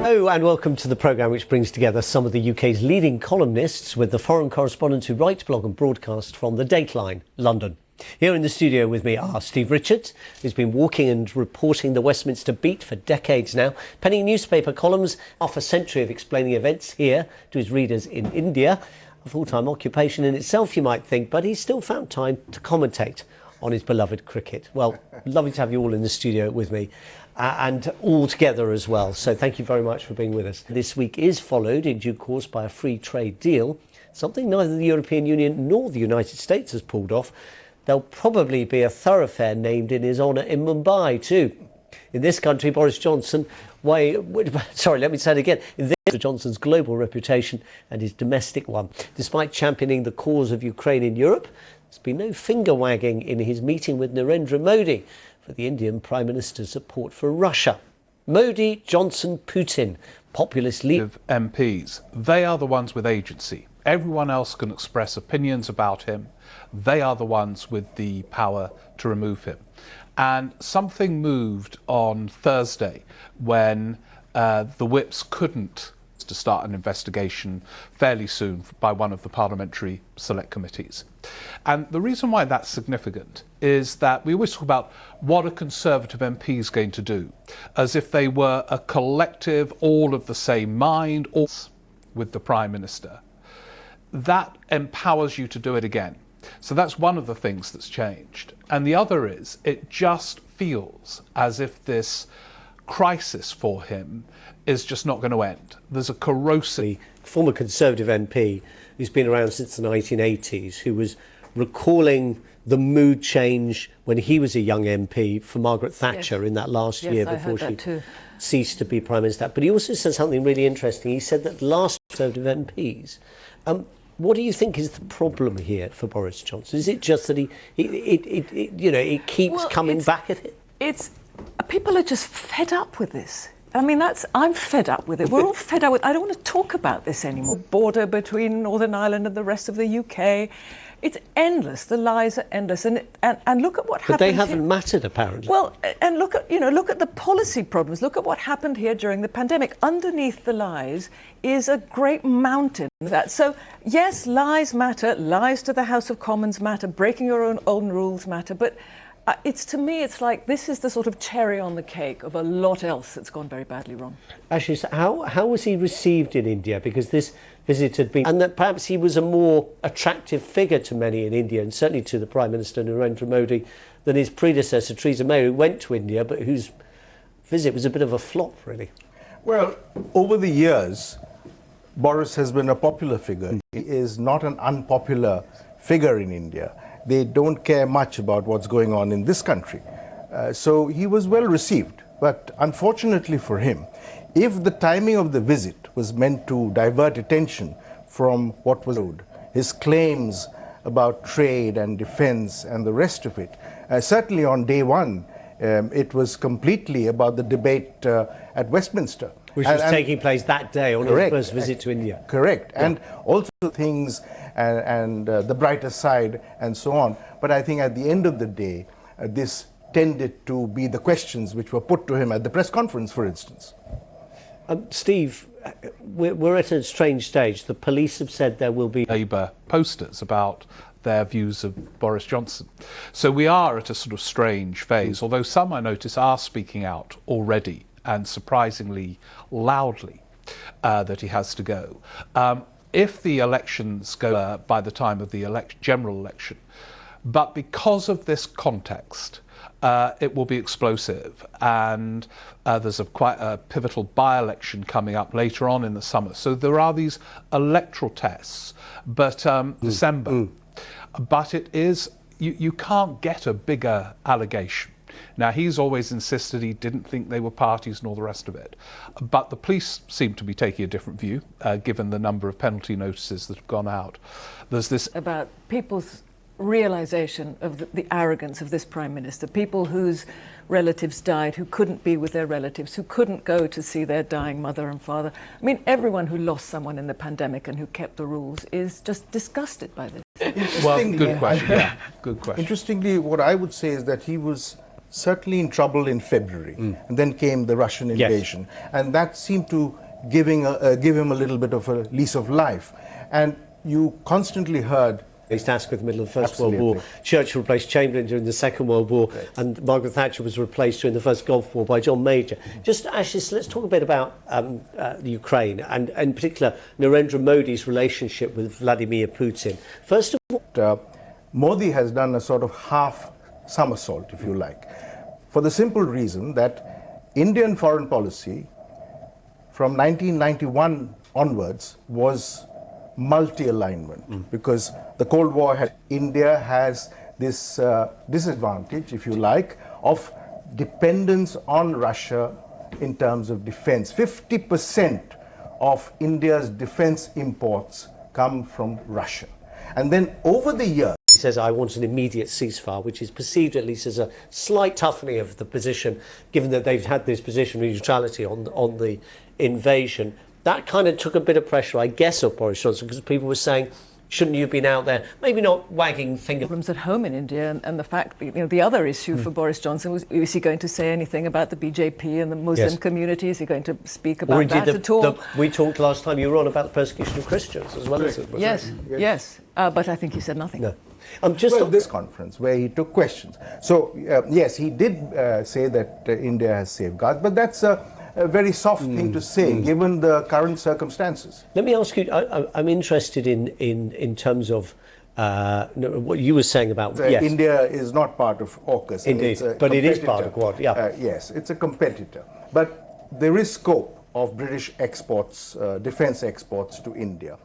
Hello and welcome to the programme which brings together some of the UK's leading columnists with the foreign correspondents who write, blog and broadcast from the Dateline, London. Here in the studio with me are Steve Richards, who's been walking and reporting the Westminster beat for decades now, penning newspaper columns, half a century of explaining events here to his readers in India. A full-time occupation in itself, you might think, but he's still found time to commentate on his beloved cricket. Well, lovely to have you all in the studio with me. And all together as well. So thank you very much for being with us. This week is followed in due course by a free trade deal, something neither the European Union nor the United States has pulled off. There'll probably be a thoroughfare named in his honour in Mumbai too. In this country, Boris Johnson, Johnson's global reputation and his domestic one. Despite championing the cause of Ukraine in Europe, there's been no finger wagging in his meeting with Narendra Modi for the Indian Prime Minister's support for Russia. Modi, Johnson, Putin, populist leader. MPs, they are the ones with agency. Everyone else can express opinions about him. They are the ones with the power to remove him. And something moved on Thursday when the whips couldn't to start an investigation fairly soon by one of the parliamentary select committees. And the reason why that's significant is that we always talk about what a Conservative MP is going to do, as if they were a collective, all of the same mind, or with the Prime Minister. That empowers you to do it again. So that's one of the things that's changed. And the other is, it just feels as if this crisis for him is just not going to end. There's a corrosive... Former Conservative MP who's been around since the 1980s, who was recalling the mood change when he was a young MP for Margaret Thatcher in that last year before she ceased to be Prime Minister. But he also said something really interesting. He said that last Conservative MPs... what do you think is the problem here for Boris Johnson? Is it just that it keeps coming back at it? People are just fed up with this. I mean, I'm fed up with it. We're all fed up with it. I don't want to talk about this anymore. Border between Northern Ireland and the rest of the UK. It's endless. The lies are endless. And look at what happened. But they haven't mattered, apparently. Well, and look at the policy problems. Look at what happened here during the pandemic. Underneath the lies is a great mountain. So, yes, lies matter. Lies to the House of Commons matter. Breaking your own rules matter. But to me, it's like this is the sort of cherry on the cake of a lot else that's gone very badly wrong. Actually, so how was he received in India? Because this visit had been, and that perhaps he was a more attractive figure to many in India, and certainly to the Prime Minister Narendra Modi, than his predecessor Theresa May, who went to India, but whose visit was a bit of a flop, really. Well, over the years, Boris has been a popular figure. He is not an unpopular figure in India. They don't care much about what's going on in this country. So he was well received. But unfortunately for him, if the timing of the visit was meant to divert attention from what was his claims about trade and defense and the rest of it, certainly on day one, it was completely about the debate at Westminster. Which was taking place that day on his first visit to India. Correct. Yeah. And also things and the brighter side and so on. But I think at the end of the day, this tended to be the questions which were put to him at the press conference, for instance. Steve, we're at a strange stage. The police have said there will be Labour posters about their views of Boris Johnson. So we are at a sort of strange phase, although some I notice are speaking out already and surprisingly loudly that he has to go. If the elections go by the time of the general election, but because of this context, it will be explosive, and there's quite a pivotal by-election coming up later on in the summer. So there are these electoral tests, but December. But it is, you can't get a bigger allegation. Now, he's always insisted he didn't think they were parties and all the rest of it. But the police seem to be taking a different view, given the number of penalty notices that have gone out. There's this about people's realization of the arrogance of this Prime Minister, people whose relatives died, who couldn't be with their relatives, who couldn't go to see their dying mother and father. I mean, everyone who lost someone in the pandemic and who kept the rules is just disgusted by this. Well, good question. Yeah, good question. Interestingly, what I would say is that he was certainly in trouble in February, and then came the Russian invasion, and that seemed to give him a little bit of a lease of life. And you constantly heard East Africa in the middle of the First World War. Churchill replaced Chamberlain during the Second World War, and Margaret Thatcher was replaced during the First Gulf War by John Major. Just actually, so let's talk a bit about the Ukraine, and in particular Narendra Modi's relationship with Vladimir Putin. First of all, Modi has done a sort of half somersault, if you like, for the simple reason that Indian foreign policy from 1991 onwards was multi-alignment, because the Cold War had, India has this disadvantage, if you like, of dependence on Russia in terms of defense. 50% of India's defense imports come from Russia. And then over the years, he says, I want an immediate ceasefire, which is perceived at least as a slight toughening of the position, given that they've had this position of neutrality on the invasion. That kind of took a bit of pressure, I guess, off Boris Johnson, because people were saying, shouldn't you have been out there, maybe not wagging fingers. Problems at home in India, and the fact that, the other issue for Boris Johnson was he going to say anything about the BJP and the Muslim community? Is he going to speak about that at all? We talked last time you were on about the persecution of Christians as well as it was. Yes. But I think he said nothing. No. Just on this conference where he took questions. So, yes, he did say that India has safeguards, but that's a very soft thing to say, given the current circumstances. Let me ask you, I'm interested in terms of what you were saying about... India is not part of AUKUS. Indeed, but it is part of Quad, yes, it's a competitor. But there is scope of British exports, defence exports to India.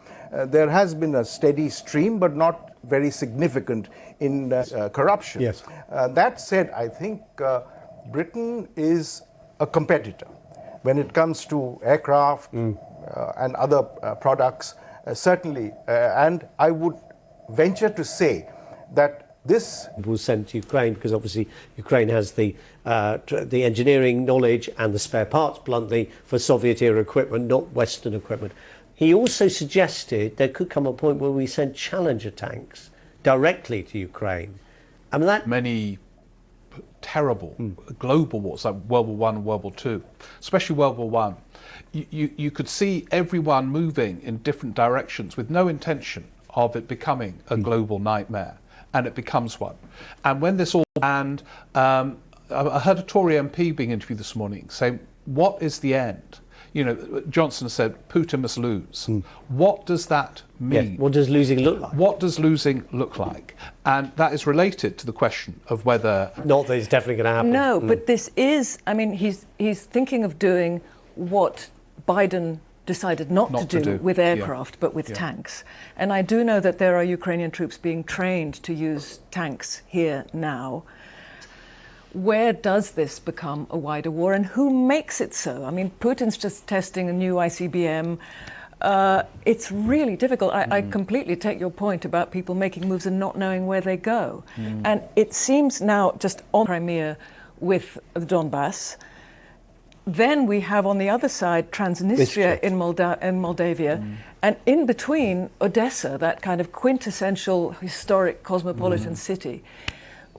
There has been a steady stream, but not very significant in corruption. Yes. That said, I think Britain is a competitor. When it comes to aircraft and other products, certainly, and I would venture to say that this was sent to Ukraine because obviously Ukraine has the engineering knowledge and the spare parts, bluntly, for Soviet-era equipment, not Western equipment. He also suggested there could come a point where we send Challenger tanks directly to Ukraine. I mean, that many terrible global wars like World War I and World War II, especially World War I, you could see everyone moving in different directions with no intention of it becoming a global nightmare, and it becomes one. And when this all and I heard a Tory MP being interviewed this morning saying, what is the end? Johnson said Putin must lose. What does that mean? Yes. What does losing look like? What does losing look like? And that is related to the question of whether... Not that it's definitely going to happen. No, but this is... I mean, he's thinking of doing what Biden decided not to do with aircraft, but with tanks. And I do know that there are Ukrainian troops being trained to use tanks here now. Where does this become a wider war, and who makes it so? I mean, Putin's just testing a new ICBM. It's really difficult. I completely take your point about people making moves and not knowing where they go. And it seems now just on Crimea with the Donbass. Then we have on the other side Transnistria in Moldavia, and in between Odessa, that kind of quintessential historic cosmopolitan city.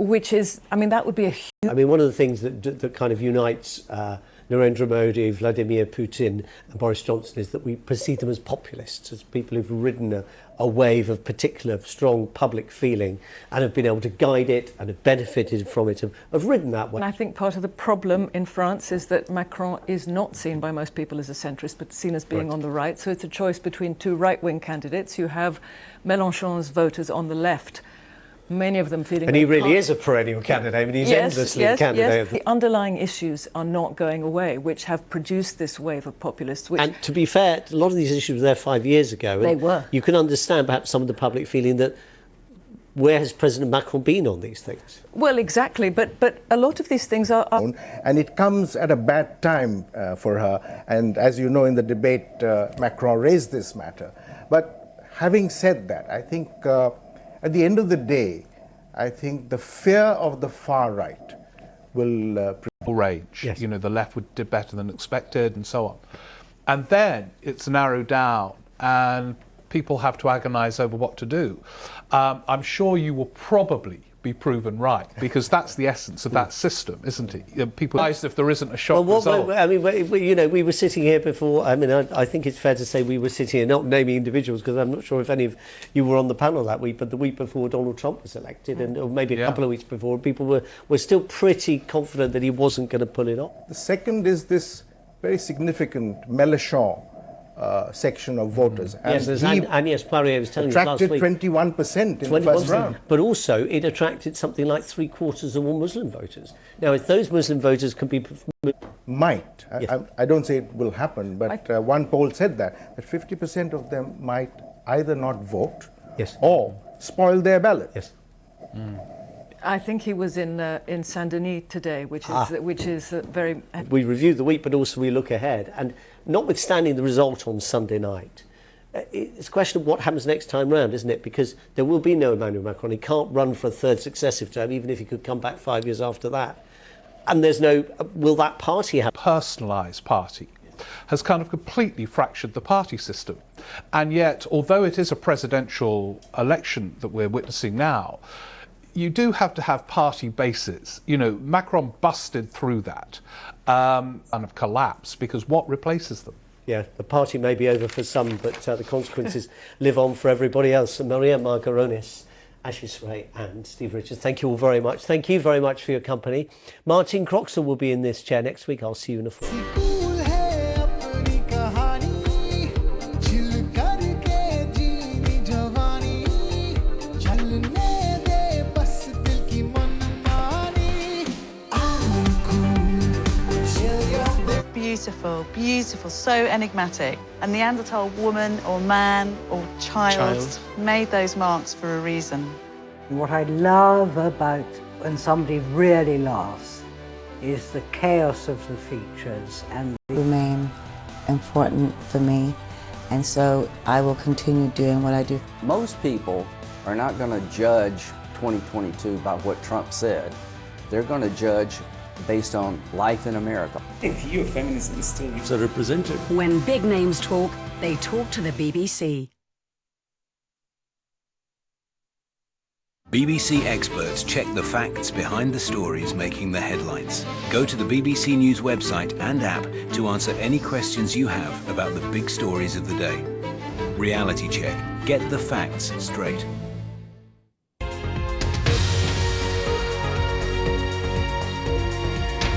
Which is, I mean, that would be a huge... I mean, one of the things that kind of unites Narendra Modi, Vladimir Putin and Boris Johnson is that we perceive them as populists, as people who've ridden a wave of particular strong public feeling and have been able to guide it and have benefited from it, have ridden that way. And I think part of the problem in France is that Macron is not seen by most people as a centrist, but seen as being on the right. So it's a choice between two right-wing candidates. You have Mélenchon's voters on the left, many of them feeling... And he really is a perennial candidate. I mean, he's endlessly a candidate. Yes. The underlying issues are not going away, which have produced this wave of populists. And to be fair, a lot of these issues were there 5 years ago. They were. You can understand perhaps some of the public feeling that where has President Macron been on these things? Well, exactly, but a lot of these things are... And it comes at a bad time for her. And as you know, in the debate, Macron raised this matter. But having said that, I think at the end of the day, I think the fear of the far right will range. Yes. You know, the left did better than expected and so on. And then it's narrowed down and people have to agonize over what to do. I'm sure you will probably be proven right, because that's the essence of that system, isn't it? People realize if there isn't a shock result. I mean, we were sitting here before. I mean, I think it's fair to say we were sitting here, not naming individuals, because I'm not sure if any of you were on the panel that week, but the week before Donald Trump was elected, or maybe a couple of weeks before, people were still pretty confident that he wasn't going to pull it off. The second is this very significant Mélenchon section of voters. Yes, and Agnès Poirier was telling us last week. Attracted 21% in the first round. But also, it attracted something like 3/4 of all Muslim voters. Now, if those Muslim voters can be... Might. Yes. I don't say it will happen, but one poll said that 50% of them might either not vote or spoil their ballot. Yes. I think he was in Saint-Denis today, which is very... We review the week, but also we look ahead. And notwithstanding the result on Sunday night, it's a question of what happens next time round, isn't it? Because there will be no Emmanuel Macron. He can't run for a third successive term, even if he could come back 5 years after that. And there's no... Will that party have... Personalised party has kind of completely fractured the party system. And yet, although it is a presidential election that we're witnessing now, you do have to have party bases. You know, Macron busted through that and have collapsed, because what replaces them? Yeah, the party may be over for some, but the consequences live on for everybody else. And Maria Margaronis, Ashish Ray and Steve Richards, thank you all very much. Thank you very much for your company. Martin Croxall will be in this chair next week. I'll see you in a fortnight. Beautiful, beautiful, so enigmatic. A Neanderthal woman or man or child made those marks for a reason. What I love about when somebody really laughs is the chaos of the features and remain important for me, and so I will continue doing what I do. Most people are not going to judge 2022 by what Trump said. They're going to judge based on life in America. The view of feminism is still represented. When big names talk, they talk to the BBC. BBC experts check the facts behind the stories making the headlines. Go to the BBC News website and app to answer any questions you have about the big stories of the day. Reality Check. Get the facts straight.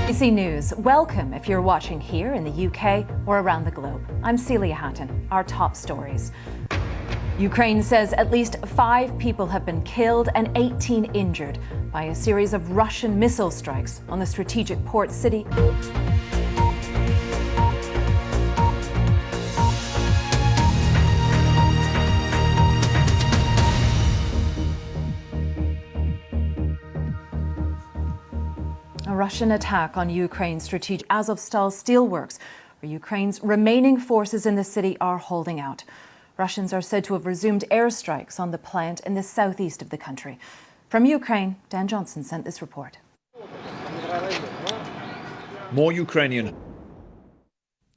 BBC News. Welcome if you're watching here in the UK or around the globe. I'm Celia Hatton. Our top stories. Ukraine says at least 5 people have been killed and 18 injured by a series of Russian missile strikes on the strategic port city. A Russian attack on Ukraine's strategic Azovstal steelworks, where Ukraine's remaining forces in the city are holding out. Russians are said to have resumed airstrikes on the plant in the southeast of the country. From Ukraine, Dan Johnson sent this report. More Ukrainian.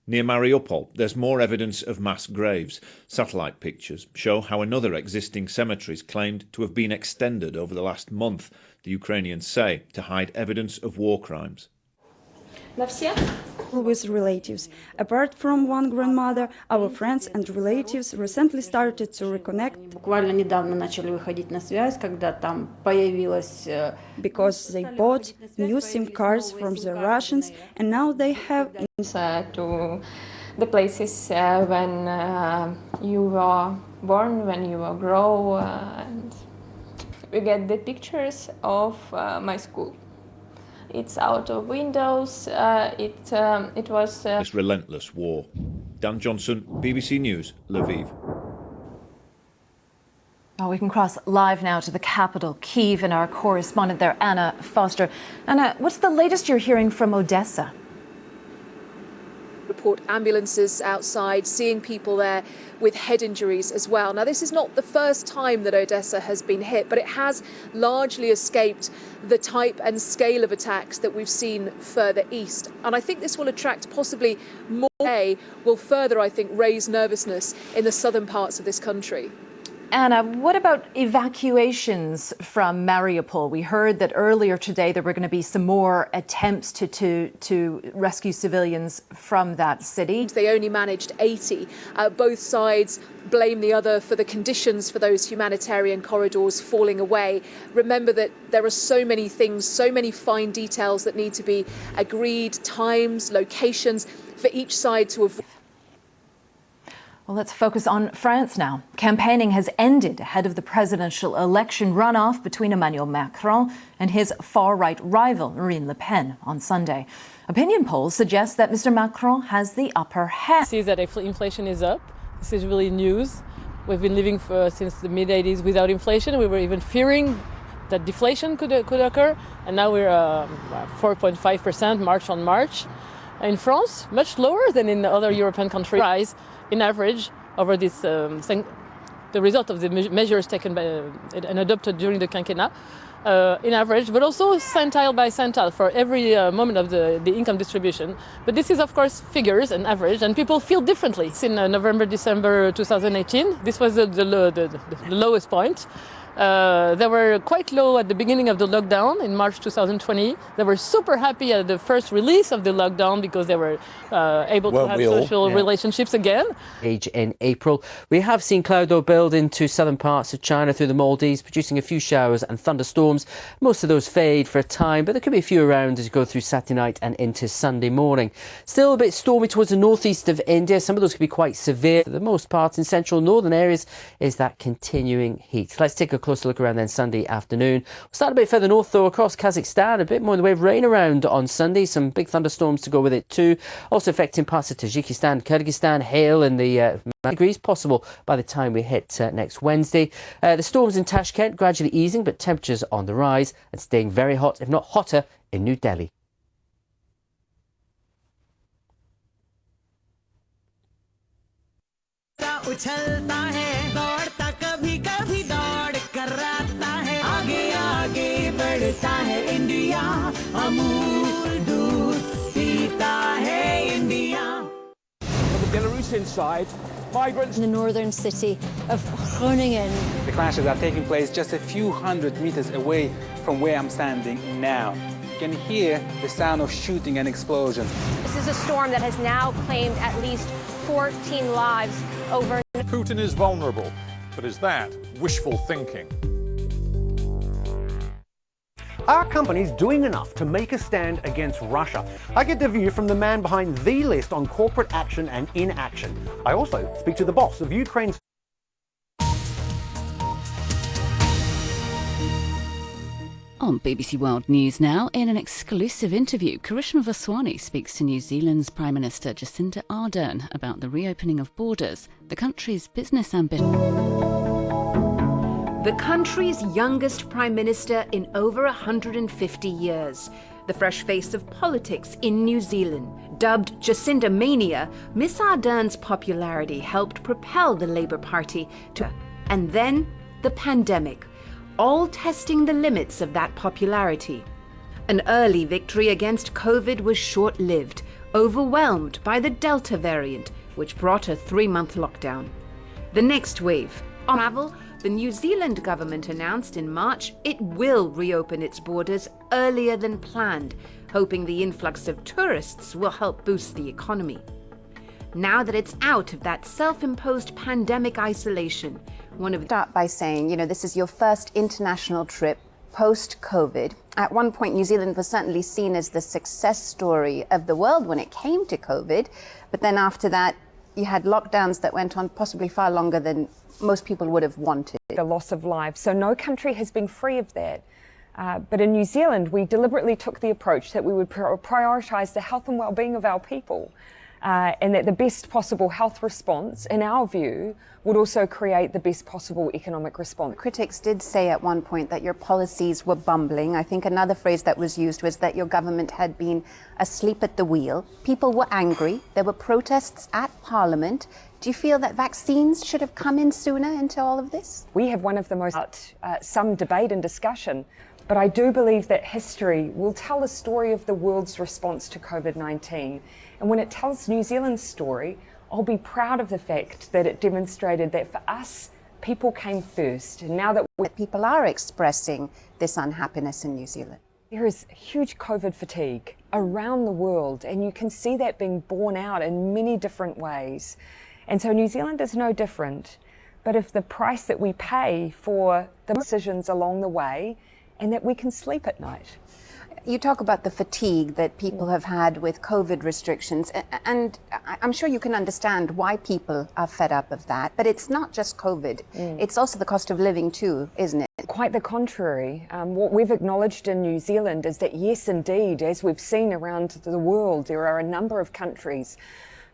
Near Mariupol, there's more evidence of mass graves. Satellite pictures show how another existing cemetery is claimed to have been extended over the last month, the Ukrainians say, to hide evidence of war crimes. With relatives. Apart from one grandmother, our friends and relatives recently started to reconnect. Буквально недавно начали выходить на связь, когда там появилась... Because they bought new SIM cards from the Russians, and now they have... to the places when you were born, when you were grow, and we get the pictures of my school. It's out of windows. It was... This relentless war. Dan Johnson, BBC News, Lviv. Oh, we can cross live now to the capital, Kyiv, and our correspondent there, Anna Foster. Anna, what's the latest you're hearing from Odessa? Report ambulances outside, seeing people there with head injuries as well. Now, this is not the first time that Odessa has been hit, but it has largely escaped the type and scale of attacks that we've seen further east. And I think this will attract possibly more, will further, I think, raise nervousness in the southern parts of this country. Anna, what about evacuations from Mariupol? We heard that earlier today there were going to be some more attempts to rescue civilians from that city. They only managed 80. Both sides blame the other for the conditions for those humanitarian corridors falling away. Remember that there are so many things, so many fine details that need to be agreed, times, locations for each side to avoid. Well, let's focus on France now. Campaigning has ended ahead of the presidential election runoff between Emmanuel Macron and his far-right rival, Marine Le Pen, on Sunday. Opinion polls suggest that Mr. Macron has the upper hand. See that inflation is up. This is really news. We've been living since the mid-80s without inflation. We were even fearing that deflation could occur, and now we're 4.5% March on March. In France, much lower than in other European countries. Rise in average over this, the result of the measures taken by and adopted during the quinquennat, in average, but also centile by centile for every moment of the income distribution. But this is, of course, figures and average, and people feel differently. In November, December 2018, this was the lowest point. They were quite low at the beginning of the lockdown in March 2020. They were super happy at the first release of the lockdown because they were able to have social relationships again. In April, we have seen cloud though build into southern parts of China through the Maldives, producing a few showers and thunderstorms. Most of those fade for a time, but there could be a few around as you go through Saturday night and into Sunday morning. Still a bit stormy towards the northeast of India. Some of those could be quite severe. For the most part in central northern areas is that continuing heat. Let's take a closer look around then Sunday afternoon. We'll start a bit further north though, across Kazakhstan. A bit more in the way of rain around on Sunday. Some big thunderstorms to go with it too. Also affecting parts of Tajikistan, Kyrgyzstan. Hail in the degrees possible by the time we hit next Wednesday. The storms in Tashkent gradually easing, but temperatures on the rise and staying very hot, if not hotter, in New Delhi. उछलता है दौड़ता कभी कभी दौड़ कराता है आगे आगे बढ़ता है इंडिया अमूल दूध पीता है India. On the Belarusian side, migrants in the northern city of Groningen. The clashes are taking place just a few hundred meters away from where I'm standing now. You can hear the sound of shooting and explosions. This is a storm that has now claimed at least 14 lives over. Putin is vulnerable, but is that wishful thinking? Are companies doing enough to make a stand against Russia? I get the view from the man behind the list on corporate action and inaction. I also speak to the boss of Ukraine's. On BBC World News now, in an exclusive interview, Karishma Vaswani speaks to New Zealand's Prime Minister Jacinda Ardern about the reopening of borders, the country's business ambition. The country's youngest Prime Minister in over 150 years. The fresh face of politics in New Zealand. Dubbed Jacinda Mania, Miss Ardern's popularity helped propel the Labour Party to... And then, the pandemic. All testing the limits of that popularity. An early victory against COVID was short-lived, overwhelmed by the Delta variant, which brought a 3-month lockdown. The next wave, on travel, the New Zealand government announced in March it will reopen its borders earlier than planned, hoping the influx of tourists will help boost the economy. Now that it's out of that self-imposed pandemic isolation, start by saying, you know, this is your first international trip post-COVID. At one point, New Zealand was certainly seen as the success story of the world when it came to COVID. But then after that, you had lockdowns that went on possibly far longer than most people would have wanted. The loss of lives. So no country has been free of that. But in New Zealand, we deliberately took the approach that we would prioritise the health and well-being of our people. and that the best possible health response, in our view, would also create the best possible economic response. Critics did say at one point that your policies were bumbling. I think another phrase that was used was that your government had been asleep at the wheel. People were angry. There were protests at Parliament. Do you feel that vaccines should have come in sooner into all of this? We have one of the most, some debate and discussion, but I do believe that history will tell a story of the world's response to COVID-19. And when it tells New Zealand's story, I'll be proud of the fact that it demonstrated that for us, people came first. And now that people are expressing this unhappiness in New Zealand. There is huge COVID fatigue around the world, and you can see that being borne out in many different ways. And so New Zealand is no different. But if the price that we pay for the decisions along the way, and that we can sleep at night. You talk about the fatigue that people have had with COVID restrictions, and I'm sure you can understand why people are fed up of that, but it's not just COVID, it's also the cost of living too, isn't it? Quite the contrary. What we've acknowledged in New Zealand is that yes, indeed, as we've seen around the world, there are a number of countries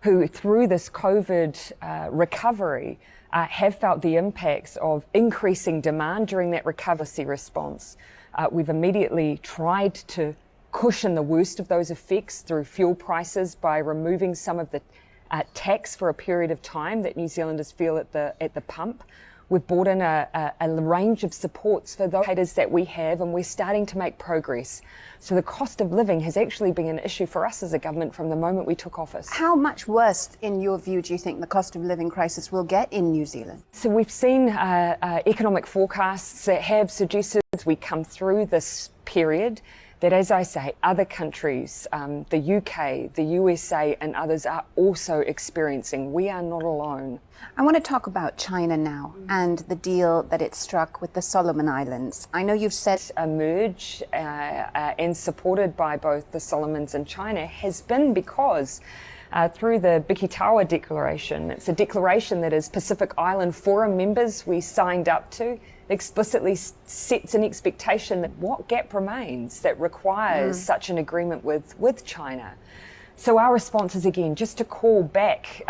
who, through this COVID recovery, have felt the impacts of increasing demand during that recovery response. We've immediately tried to cushion the worst of those effects through fuel prices by removing some of the tax for a period of time that New Zealanders feel at the pump. We've brought in a range of supports for those indicators that we have, and we're starting to make progress. So the cost of living has actually been an issue for us as a government from the moment we took office. How much worse, in your view, do you think the cost of living crisis will get in New Zealand? So we've seen economic forecasts that have suggested as we come through this period that, as I say, other countries, the UK, the USA and others are also experiencing. We are not alone. I want to talk about China now and the deal that it struck with the Solomon Islands. I know you've said emerge and supported by both the Solomons and China has been because through the Bikitawa Declaration, it's a declaration that as Pacific Island Forum members we signed up to, explicitly sets an expectation that what gap remains that requires such an agreement with China. So our response is, again, just to call back